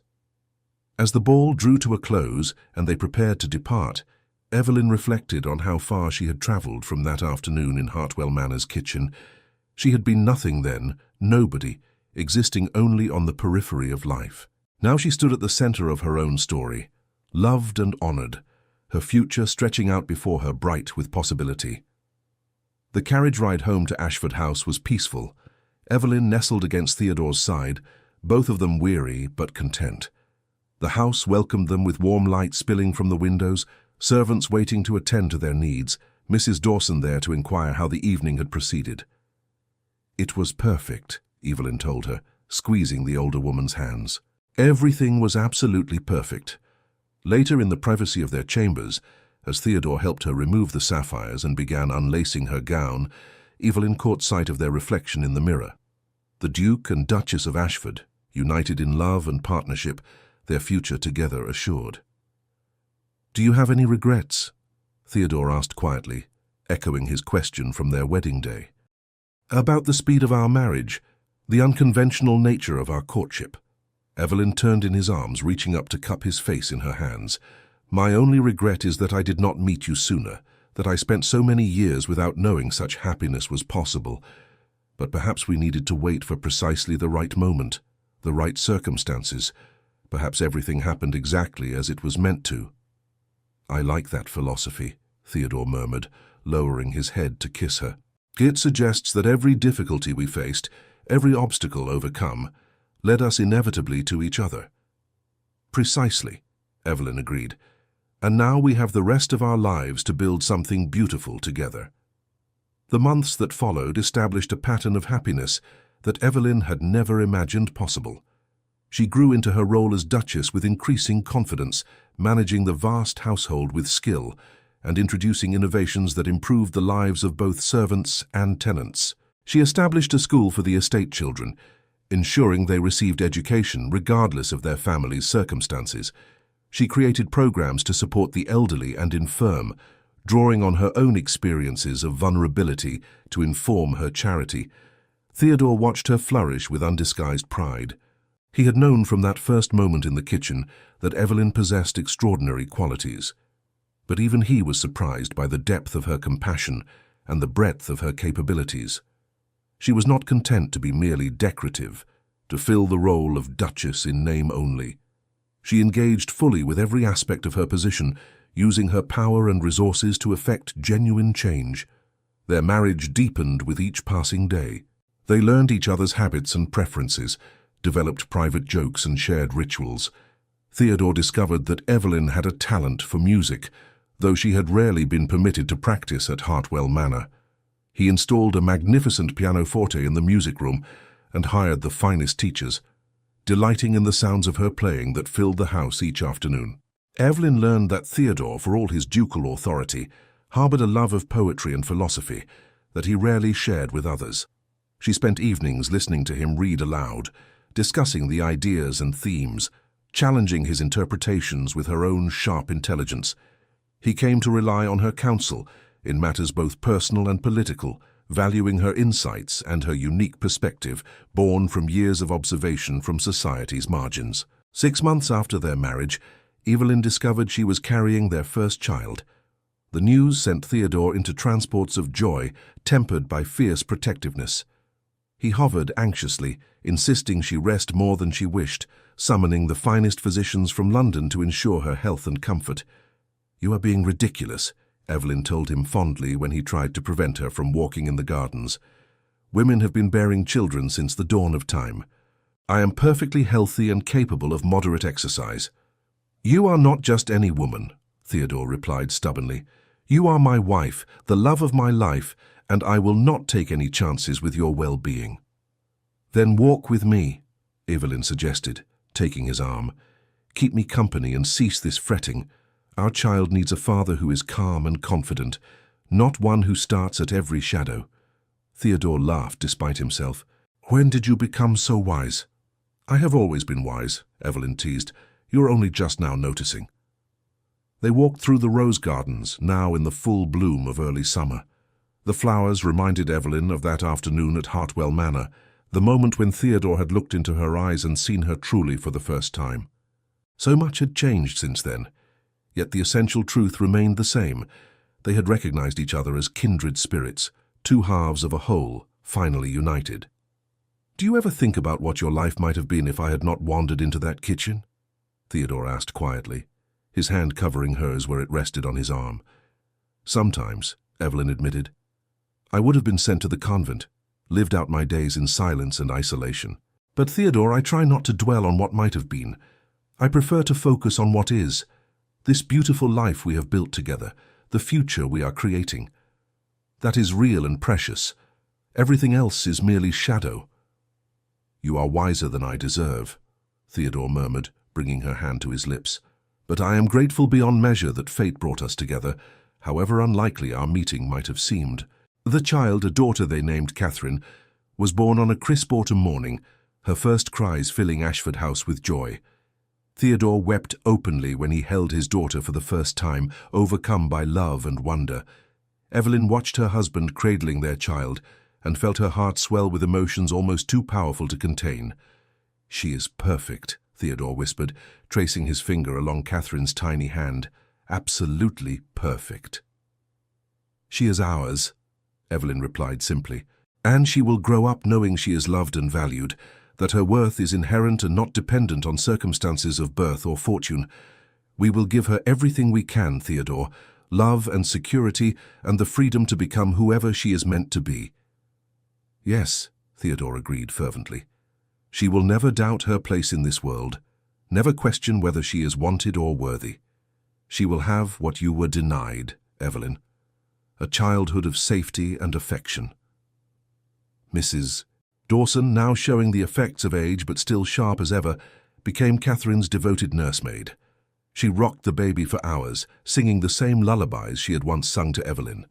As the ball drew to a close and they prepared to depart, Evelyn reflected on how far she had travelled from that afternoon in Hartwell Manor's kitchen. She had been nothing then, nobody, existing only on the periphery of life. Now she stood at the centre of her own story, loved and honoured, her future stretching out before her bright with possibility. The carriage ride home to Ashford House was peaceful. Evelyn nestled against Theodore's side, both of them weary but content. The house welcomed them with warm light spilling from the windows, servants waiting to attend to their needs, Mrs. Dawson there to inquire how the evening had proceeded. "It was perfect," Evelyn told her, squeezing the older woman's hands. Everything was absolutely perfect. Later, in the privacy of their chambers, as Theodore helped her remove the sapphires and began unlacing her gown, Evelyn caught sight of their reflection in the mirror. The Duke and Duchess of Ashford, united in love and partnership, their future together assured. "Do you have any regrets?" Theodore asked quietly, echoing his question from their wedding day. "About the speed of our marriage, the unconventional nature of our courtship." Evelyn turned in his arms, reaching up to cup his face in her hands. "My only regret is that I did not meet you sooner, that I spent so many years without knowing such happiness was possible. But perhaps we needed to wait for precisely the right moment, the right circumstances. Perhaps everything happened exactly as it was meant to." "I like that philosophy," Theodore murmured, lowering his head to kiss her. "It suggests that every difficulty we faced, every obstacle overcome, led us inevitably to each other." "Precisely," Evelyn agreed. "And now we have the rest of our lives to build something beautiful together." The months that followed established a pattern of happiness that Evelyn had never imagined possible. She grew into her role as Duchess with increasing confidence, managing the vast household with skill and introducing innovations that improved the lives of both servants and tenants. She established a school for the estate children, ensuring they received education regardless of their family's circumstances. She created programs to support the elderly and infirm, drawing on her own experiences of vulnerability to inform her charity. Theodore watched her flourish with undisguised pride. He had known from that first moment in the kitchen that Evelyn possessed extraordinary qualities. But even he was surprised by the depth of her compassion and the breadth of her capabilities. She was not content to be merely decorative, to fill the role of Duchess in name only. She engaged fully with every aspect of her position, using her power and resources to effect genuine change. Their marriage deepened with each passing day. They learned each other's habits and preferences, developed private jokes and shared rituals. Theodore discovered that Evelyn had a talent for music, though she had rarely been permitted to practice at Hartwell Manor. He installed a magnificent pianoforte in the music room and hired the finest teachers, delighting in the sounds of her playing that filled the house each afternoon. Evelyn learned that Theodore, for all his ducal authority, harbored a love of poetry and philosophy that he rarely shared with others. She spent evenings listening to him read aloud, discussing the ideas and themes, challenging his interpretations with her own sharp intelligence. He came to rely on her counsel in matters both personal and political, valuing her insights and her unique perspective, born from years of observation from society's margins. 6 months after their marriage, Evelyn discovered she was carrying their first child. The news sent Theodore into transports of joy, tempered by fierce protectiveness. He hovered anxiously, insisting she rest more than she wished, summoning the finest physicians from London to ensure her health and comfort. "You are being ridiculous," Evelyn told him fondly when he tried to prevent her from walking in the gardens. "Women have been bearing children since the dawn of time. I am perfectly healthy and capable of moderate exercise." "You are not just any woman," Theodore replied stubbornly. "You are my wife, the love of my life, and I will not take any chances with your well-being." "Then walk with me," Evelyn suggested, taking his arm. "Keep me company and cease this fretting. Our child needs a father who is calm and confident, not one who starts at every shadow." Theodore laughed despite himself. "When did you become so wise?" "I have always been wise," Evelyn teased. "You're only just now noticing." They walked through the rose gardens, now in the full bloom of early summer. The flowers reminded Evelyn of that afternoon at Hartwell Manor, the moment when Theodore had looked into her eyes and seen her truly for the first time. So much had changed since then, yet the essential truth remained the same. They had recognized each other as kindred spirits, two halves of a whole, finally united. "Do you ever think about what your life might have been if I had not wandered into that kitchen?" Theodore asked quietly, his hand covering hers where it rested on his arm. "Sometimes," Evelyn admitted. "I would have been sent to the convent, lived out my days in silence and isolation. But Theodore, I try not to dwell on what might have been. I prefer to focus on what is. This beautiful life we have built together, the future we are creating. That is real and precious. Everything else is merely shadow." "You are wiser than I deserve," Theodore murmured, bringing her hand to his lips. "But I am grateful beyond measure that fate brought us together, however unlikely our meeting might have seemed." The child, a daughter they named Catherine, was born on a crisp autumn morning, her first cries filling Ashford House with joy. Theodore wept openly when he held his daughter for the first time, overcome by love and wonder. Evelyn watched her husband cradling their child and felt her heart swell with emotions almost too powerful to contain. "She is perfect," Theodore whispered, tracing his finger along Catherine's tiny hand. "Absolutely perfect." "She is ours," Evelyn replied simply. "And she will grow up knowing she is loved and valued, that her worth is inherent and not dependent on circumstances of birth or fortune. We will give her everything we can, Theodore, love and security and the freedom to become whoever she is meant to be." "Yes," Theodore agreed fervently. "She will never doubt her place in this world, never question whether she is wanted or worthy. She will have what you were denied, Evelyn, a childhood of safety and affection." Mrs. Dawson, now showing the effects of age but still sharp as ever, became Catherine's devoted nursemaid. She rocked the baby for hours, singing the same lullabies she had once sung to Evelyn.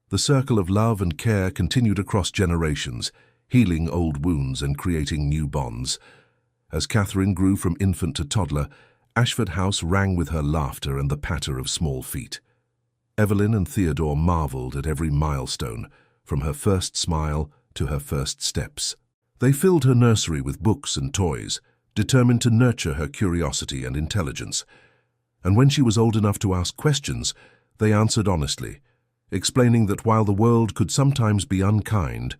The circle of love and care continued across generations, healing old wounds and creating new bonds. As Catherine grew from infant to toddler, Ashford House rang with her laughter and the patter of small feet. Evelyn and Theodore marveled at every milestone, from her first smile to her first steps. They filled her nursery with books and toys, determined to nurture her curiosity and intelligence. And when she was old enough to ask questions, they answered honestly, explaining that while the world could sometimes be unkind,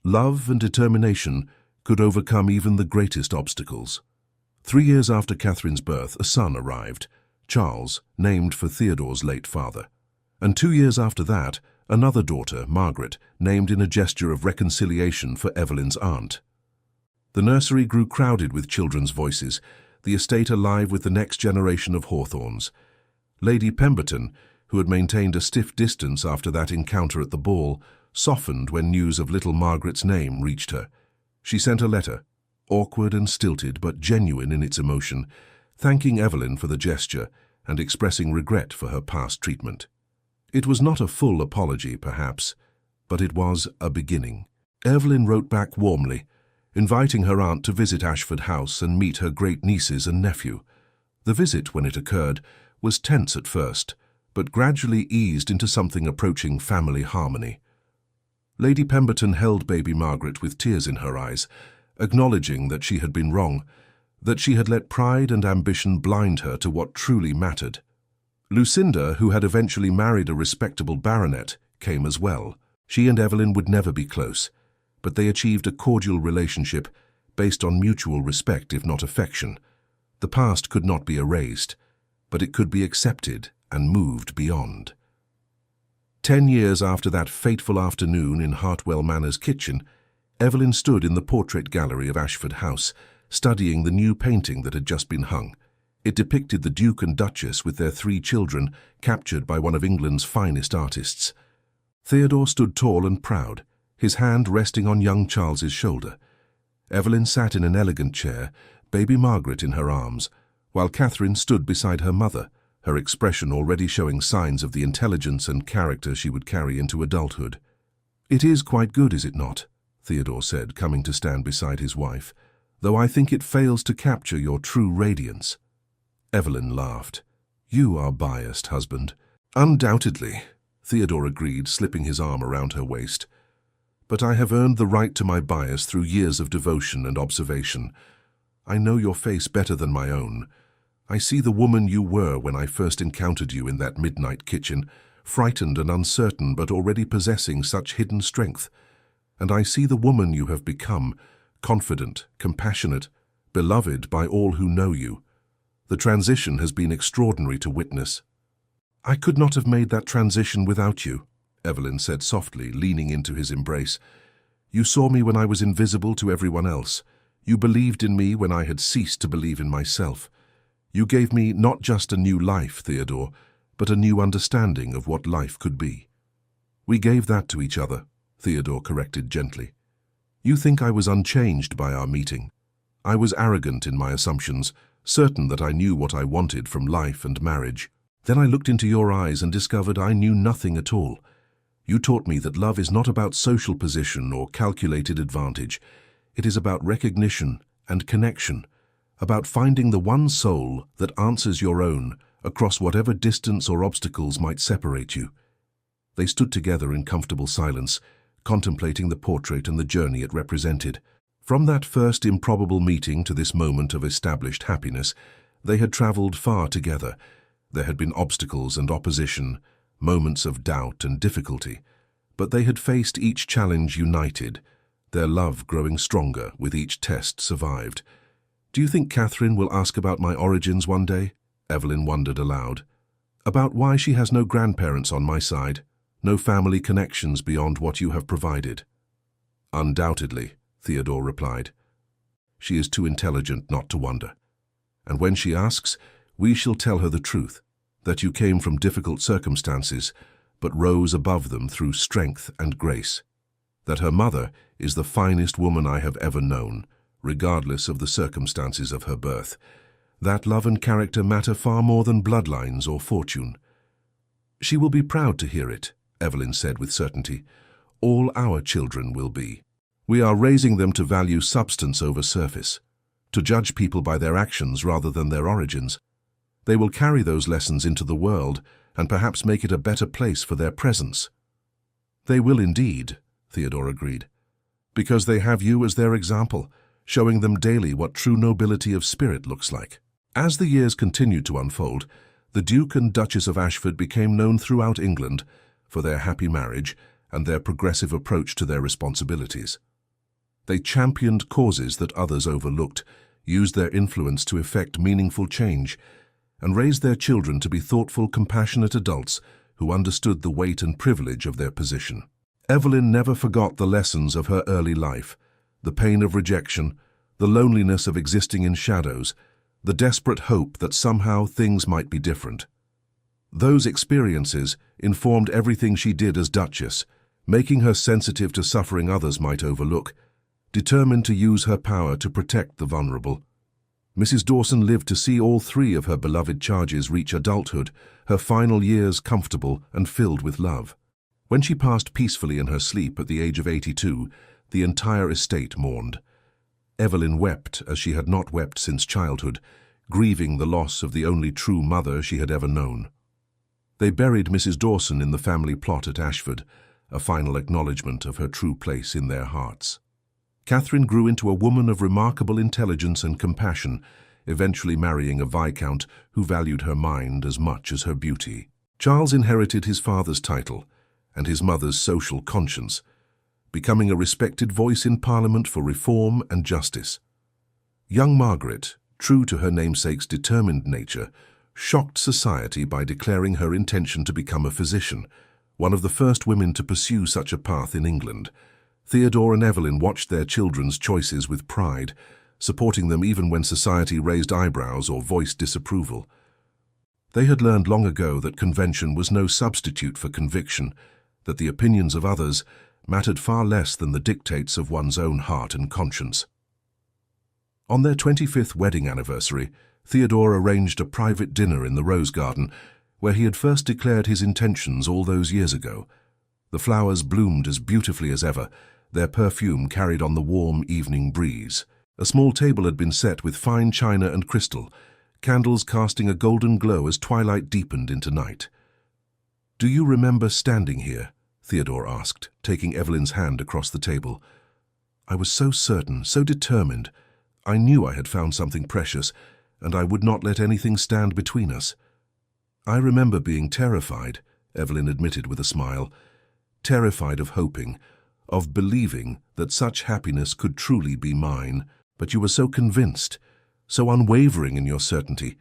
love and determination could overcome even the greatest obstacles. 3 years after Catherine's birth, a son arrived, Charles, named for Theodore's late father. And 2 years after that, another daughter, Margaret, named in a gesture of reconciliation for Evelyn's aunt. The nursery grew crowded with children's voices, the estate alive with the next generation of Hawthorns. Lady Pemberton, who had maintained a stiff distance after that encounter at the ball, softened when news of little Margaret's name reached her. She sent a letter, awkward and stilted but genuine in its emotion, thanking Evelyn for the gesture and expressing regret for her past treatment. It was not a full apology, perhaps, but it was a beginning. Evelyn wrote back warmly, inviting her aunt to visit Ashford House and meet her great-nieces and nephew. The visit, when it occurred, was tense at first, but gradually eased into something approaching family harmony. Lady Pemberton held baby Margaret with tears in her eyes, acknowledging that she had been wrong, that she had let pride and ambition blind her to what truly mattered. Lucinda, who had eventually married a respectable baronet, came as well. She and Evelyn would never be close, but they achieved a cordial relationship based on mutual respect, if not affection. The past could not be erased, but it could be accepted and moved beyond. 10 years after that fateful afternoon in Hartwell Manor's kitchen, Evelyn stood in the portrait gallery of Ashford House, studying the new painting that had just been hung. It depicted the Duke and Duchess with their 3 children, captured by one of England's finest artists. Theodore stood tall and proud, his hand resting on young Charles's shoulder. Evelyn sat in an elegant chair, baby Margaret in her arms, while Catherine stood beside her mother, her expression already showing signs of the intelligence and character she would carry into adulthood. "It is quite good, is it not?" Theodore said, coming to stand beside his wife, "though I think it fails to capture your true radiance." Evelyn laughed. "You are biased, husband." "Undoubtedly," Theodore agreed, slipping his arm around her waist. "But I have earned the right to my bias through years of devotion and observation. I know your face better than my own. I see the woman you were when I first encountered you in that midnight kitchen, frightened and uncertain but already possessing such hidden strength. And I see the woman you have become, confident, compassionate, beloved by all who know you. The transition has been extraordinary to witness." "I could not have made that transition without you," Evelyn said softly, leaning into his embrace. "You saw me when I was invisible to everyone else. You believed in me when I had ceased to believe in myself. You gave me not just a new life, Theodore, but a new understanding of what life could be." "We gave that to each other," Theodore corrected gently. "You think I was unchanged by our meeting. I was arrogant in my assumptions, certain that I knew what I wanted from life and marriage. Then I looked into your eyes and discovered I knew nothing at all. You taught me that love is not about social position or calculated advantage. It is about recognition and connection, about finding the one soul that answers your own across whatever distance or obstacles might separate you." They stood together in comfortable silence, contemplating the portrait and the journey it represented. From that first improbable meeting to this moment of established happiness, they had traveled far together. There had been obstacles and opposition, moments of doubt and difficulty, but they had faced each challenge united, their love growing stronger with each test survived. "Do you think Catherine will ask about my origins one day?" Evelyn wondered aloud. "About why she has no grandparents on my side, no family connections beyond what you have provided?" "Undoubtedly," Theodore replied. "She is too intelligent not to wonder. And when she asks, we shall tell her the truth, that you came from difficult circumstances, but rose above them through strength and grace. That her mother is the finest woman I have ever known, regardless of the circumstances of her birth. That love and character matter far more than bloodlines or fortune." "She will be proud to hear it," Evelyn said with certainty. "All our children will be. We are raising them to value substance over surface, to judge people by their actions rather than their origins. They will carry those lessons into the world and perhaps make it a better place for their presence." "They will indeed," Theodore agreed, "because they have you as their example, showing them daily what true nobility of spirit looks like." As the years continued to unfold, the Duke and Duchess of Ashford became known throughout England for their happy marriage and their progressive approach to their responsibilities. They championed causes that others overlooked, used their influence to effect meaningful change, and raised their children to be thoughtful, compassionate adults who understood the weight and privilege of their position. Evelyn never forgot the lessons of her early life, the pain of rejection, the loneliness of existing in shadows, the desperate hope that somehow things might be different. Those experiences informed everything she did as Duchess, making her sensitive to suffering others might overlook, determined to use her power to protect the vulnerable. Mrs. Dawson lived to see all 3 of her beloved charges reach adulthood, her final years comfortable and filled with love. When she passed peacefully in her sleep at the age of 82, the entire estate mourned. Evelyn wept as she had not wept since childhood, grieving the loss of the only true mother she had ever known. They buried Mrs. Dawson in the family plot at Ashford, a final acknowledgement of her true place in their hearts. Catherine grew into a woman of remarkable intelligence and compassion, eventually marrying a viscount who valued her mind as much as her beauty. Charles inherited his father's title and his mother's social conscience, becoming a respected voice in Parliament for reform and justice. Young Margaret, true to her namesake's determined nature, shocked society by declaring her intention to become a physician, one of the first women to pursue such a path in England. Theodore and Evelyn watched their children's choices with pride, supporting them even when society raised eyebrows or voiced disapproval. They had learned long ago that convention was no substitute for conviction, that the opinions of others mattered far less than the dictates of one's own heart and conscience. On their 25th wedding anniversary, Theodore arranged a private dinner in the Rose Garden, where he had first declared his intentions all those years ago. The flowers bloomed as beautifully as ever, their perfume carried on the warm evening breeze. A small table had been set with fine china and crystal, candles casting a golden glow as twilight deepened into night. "Do you remember standing here?" Theodore asked, taking Evelyn's hand across the table. "I was so certain, so determined. I knew I had found something precious, and I would not let anything stand between us." "I remember being terrified," Evelyn admitted with a smile. "Terrified of hoping, of believing that such happiness could truly be mine. But you were so convinced, so unwavering in your certainty.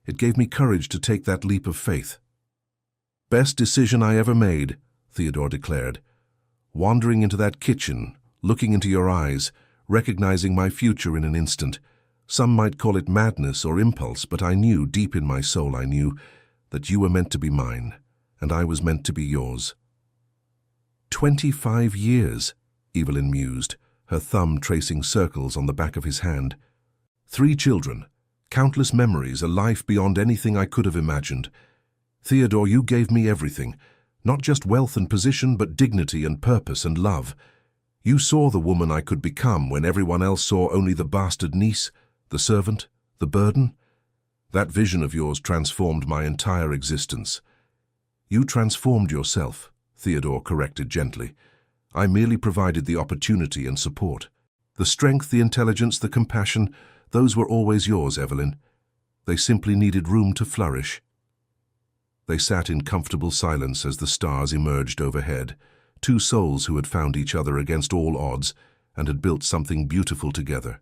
It gave me courage to take that leap of faith." "Best decision I ever made," Theodore declared. "Wandering into that kitchen, looking into your eyes, recognizing my future in an instant. Some might call it madness or impulse, but I knew, deep in my soul I knew, that you were meant to be mine, and I was meant to be yours." 25 years, Evelyn mused, her thumb tracing circles on the back of his hand. 3 children, countless memories, a life beyond anything I could have imagined. Theodore, you gave me everything, not just wealth and position, but dignity and purpose and love. You saw the woman I could become when everyone else saw only the bastard niece, the servant, the burden. That vision of yours transformed my entire existence. "You transformed yourself," Theodore corrected gently. "I merely provided the opportunity and support. The strength, the intelligence, the compassion, those were always yours, Evelyn. They simply needed room to flourish." They sat in comfortable silence as the stars emerged overhead, 2 souls who had found each other against all odds and had built something beautiful together.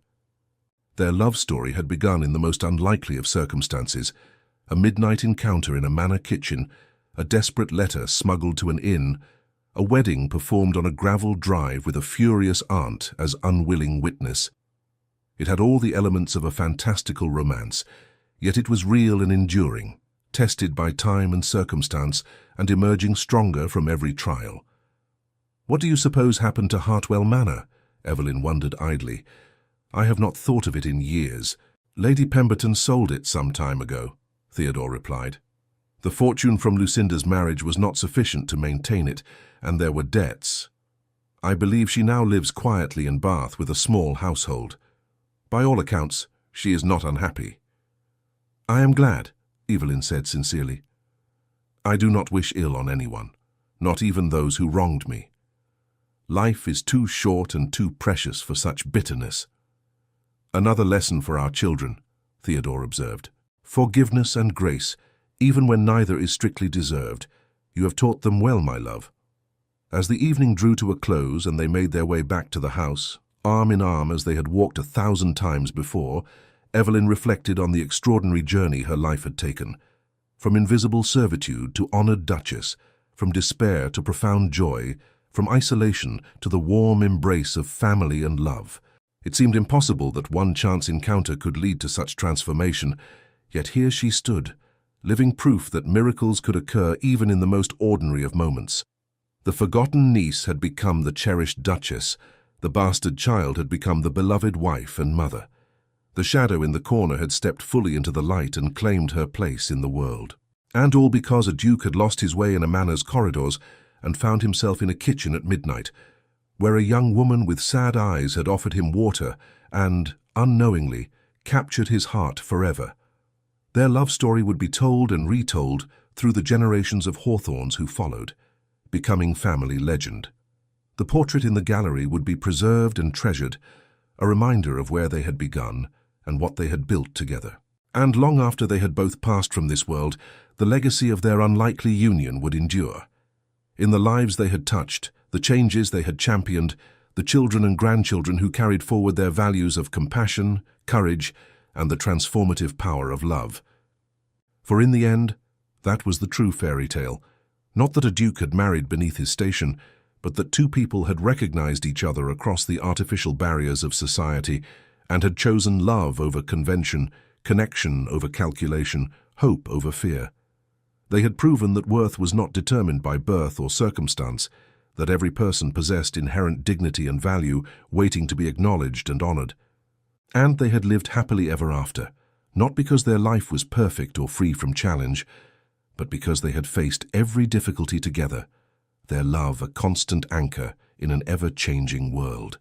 Their love story had begun in the most unlikely of circumstances, a midnight encounter in a manor kitchen, a desperate letter smuggled to an inn, a wedding performed on a gravel drive with a furious aunt as unwilling witness. It had all the elements of a fantastical romance, yet it was real and enduring, tested by time and circumstance and emerging stronger from every trial. "What do you suppose happened to Hartwell Manor?" Evelyn wondered idly. "I have not thought of it in years. Lady Pemberton sold it some time ago," Theodore replied. "The fortune from Lucinda's marriage was not sufficient to maintain it, and there were debts. I believe she now lives quietly in Bath with a small household. By all accounts, she is not unhappy." "I am glad," Evelyn said sincerely. "I do not wish ill on anyone, not even those who wronged me. Life is too short and too precious for such bitterness." "Another lesson for our children," Theodore observed. "Forgiveness and grace, even when neither is strictly deserved. You have taught them well, my love." As the evening drew to a close and they made their way back to the house, arm in arm as they had walked 1,000 times before, Evelyn reflected on the extraordinary journey her life had taken. From invisible servitude to honored Duchess, from despair to profound joy, from isolation to the warm embrace of family and love. It seemed impossible that one chance encounter could lead to such transformation, yet here she stood, living proof that miracles could occur even in the most ordinary of moments. The forgotten niece had become the cherished Duchess, the bastard child had become the beloved wife and mother. The shadow in the corner had stepped fully into the light and claimed her place in the world. And all because a duke had lost his way in a manor's corridors and found himself in a kitchen at midnight, where a young woman with sad eyes had offered him water and, unknowingly, captured his heart forever. Their love story would be told and retold through the generations of Hawthorns who followed, becoming family legend. The portrait in the gallery would be preserved and treasured, a reminder of where they had begun and what they had built together. And long after they had both passed from this world, the legacy of their unlikely union would endure. In the lives they had touched, the changes they had championed, the children and grandchildren who carried forward their values of compassion, courage, and the transformative power of love. For in the end, that was the true fairy tale. Not that a duke had married beneath his station, but that two people had recognized each other across the artificial barriers of society and had chosen love over convention, connection over calculation, hope over fear. They had proven that worth was not determined by birth or circumstance, that every person possessed inherent dignity and value waiting to be acknowledged and honored. And they had lived happily ever after, not because their life was perfect or free from challenge, but because they had faced every difficulty together, their love a constant anchor in an ever-changing world.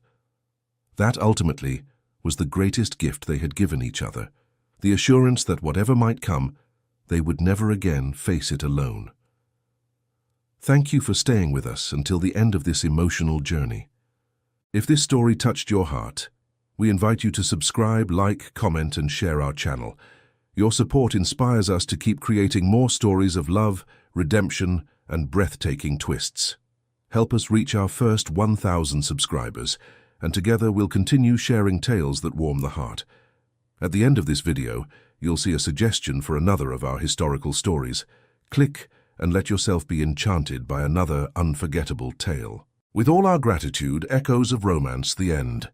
That ultimately was the greatest gift they had given each other, the assurance that whatever might come, they would never again face it alone. Thank you for staying with us until the end of this emotional journey. If this story touched your heart, we invite you to subscribe, like, comment, and share our channel. Your support inspires us to keep creating more stories of love, redemption, and breathtaking twists. Help us reach our first 1,000 subscribers, and together we'll continue sharing tales that warm the heart. At the end of this video, you'll see a suggestion for another of our historical stories. Click and let yourself be enchanted by another unforgettable tale. With all our gratitude, Echoes of Romance, the end.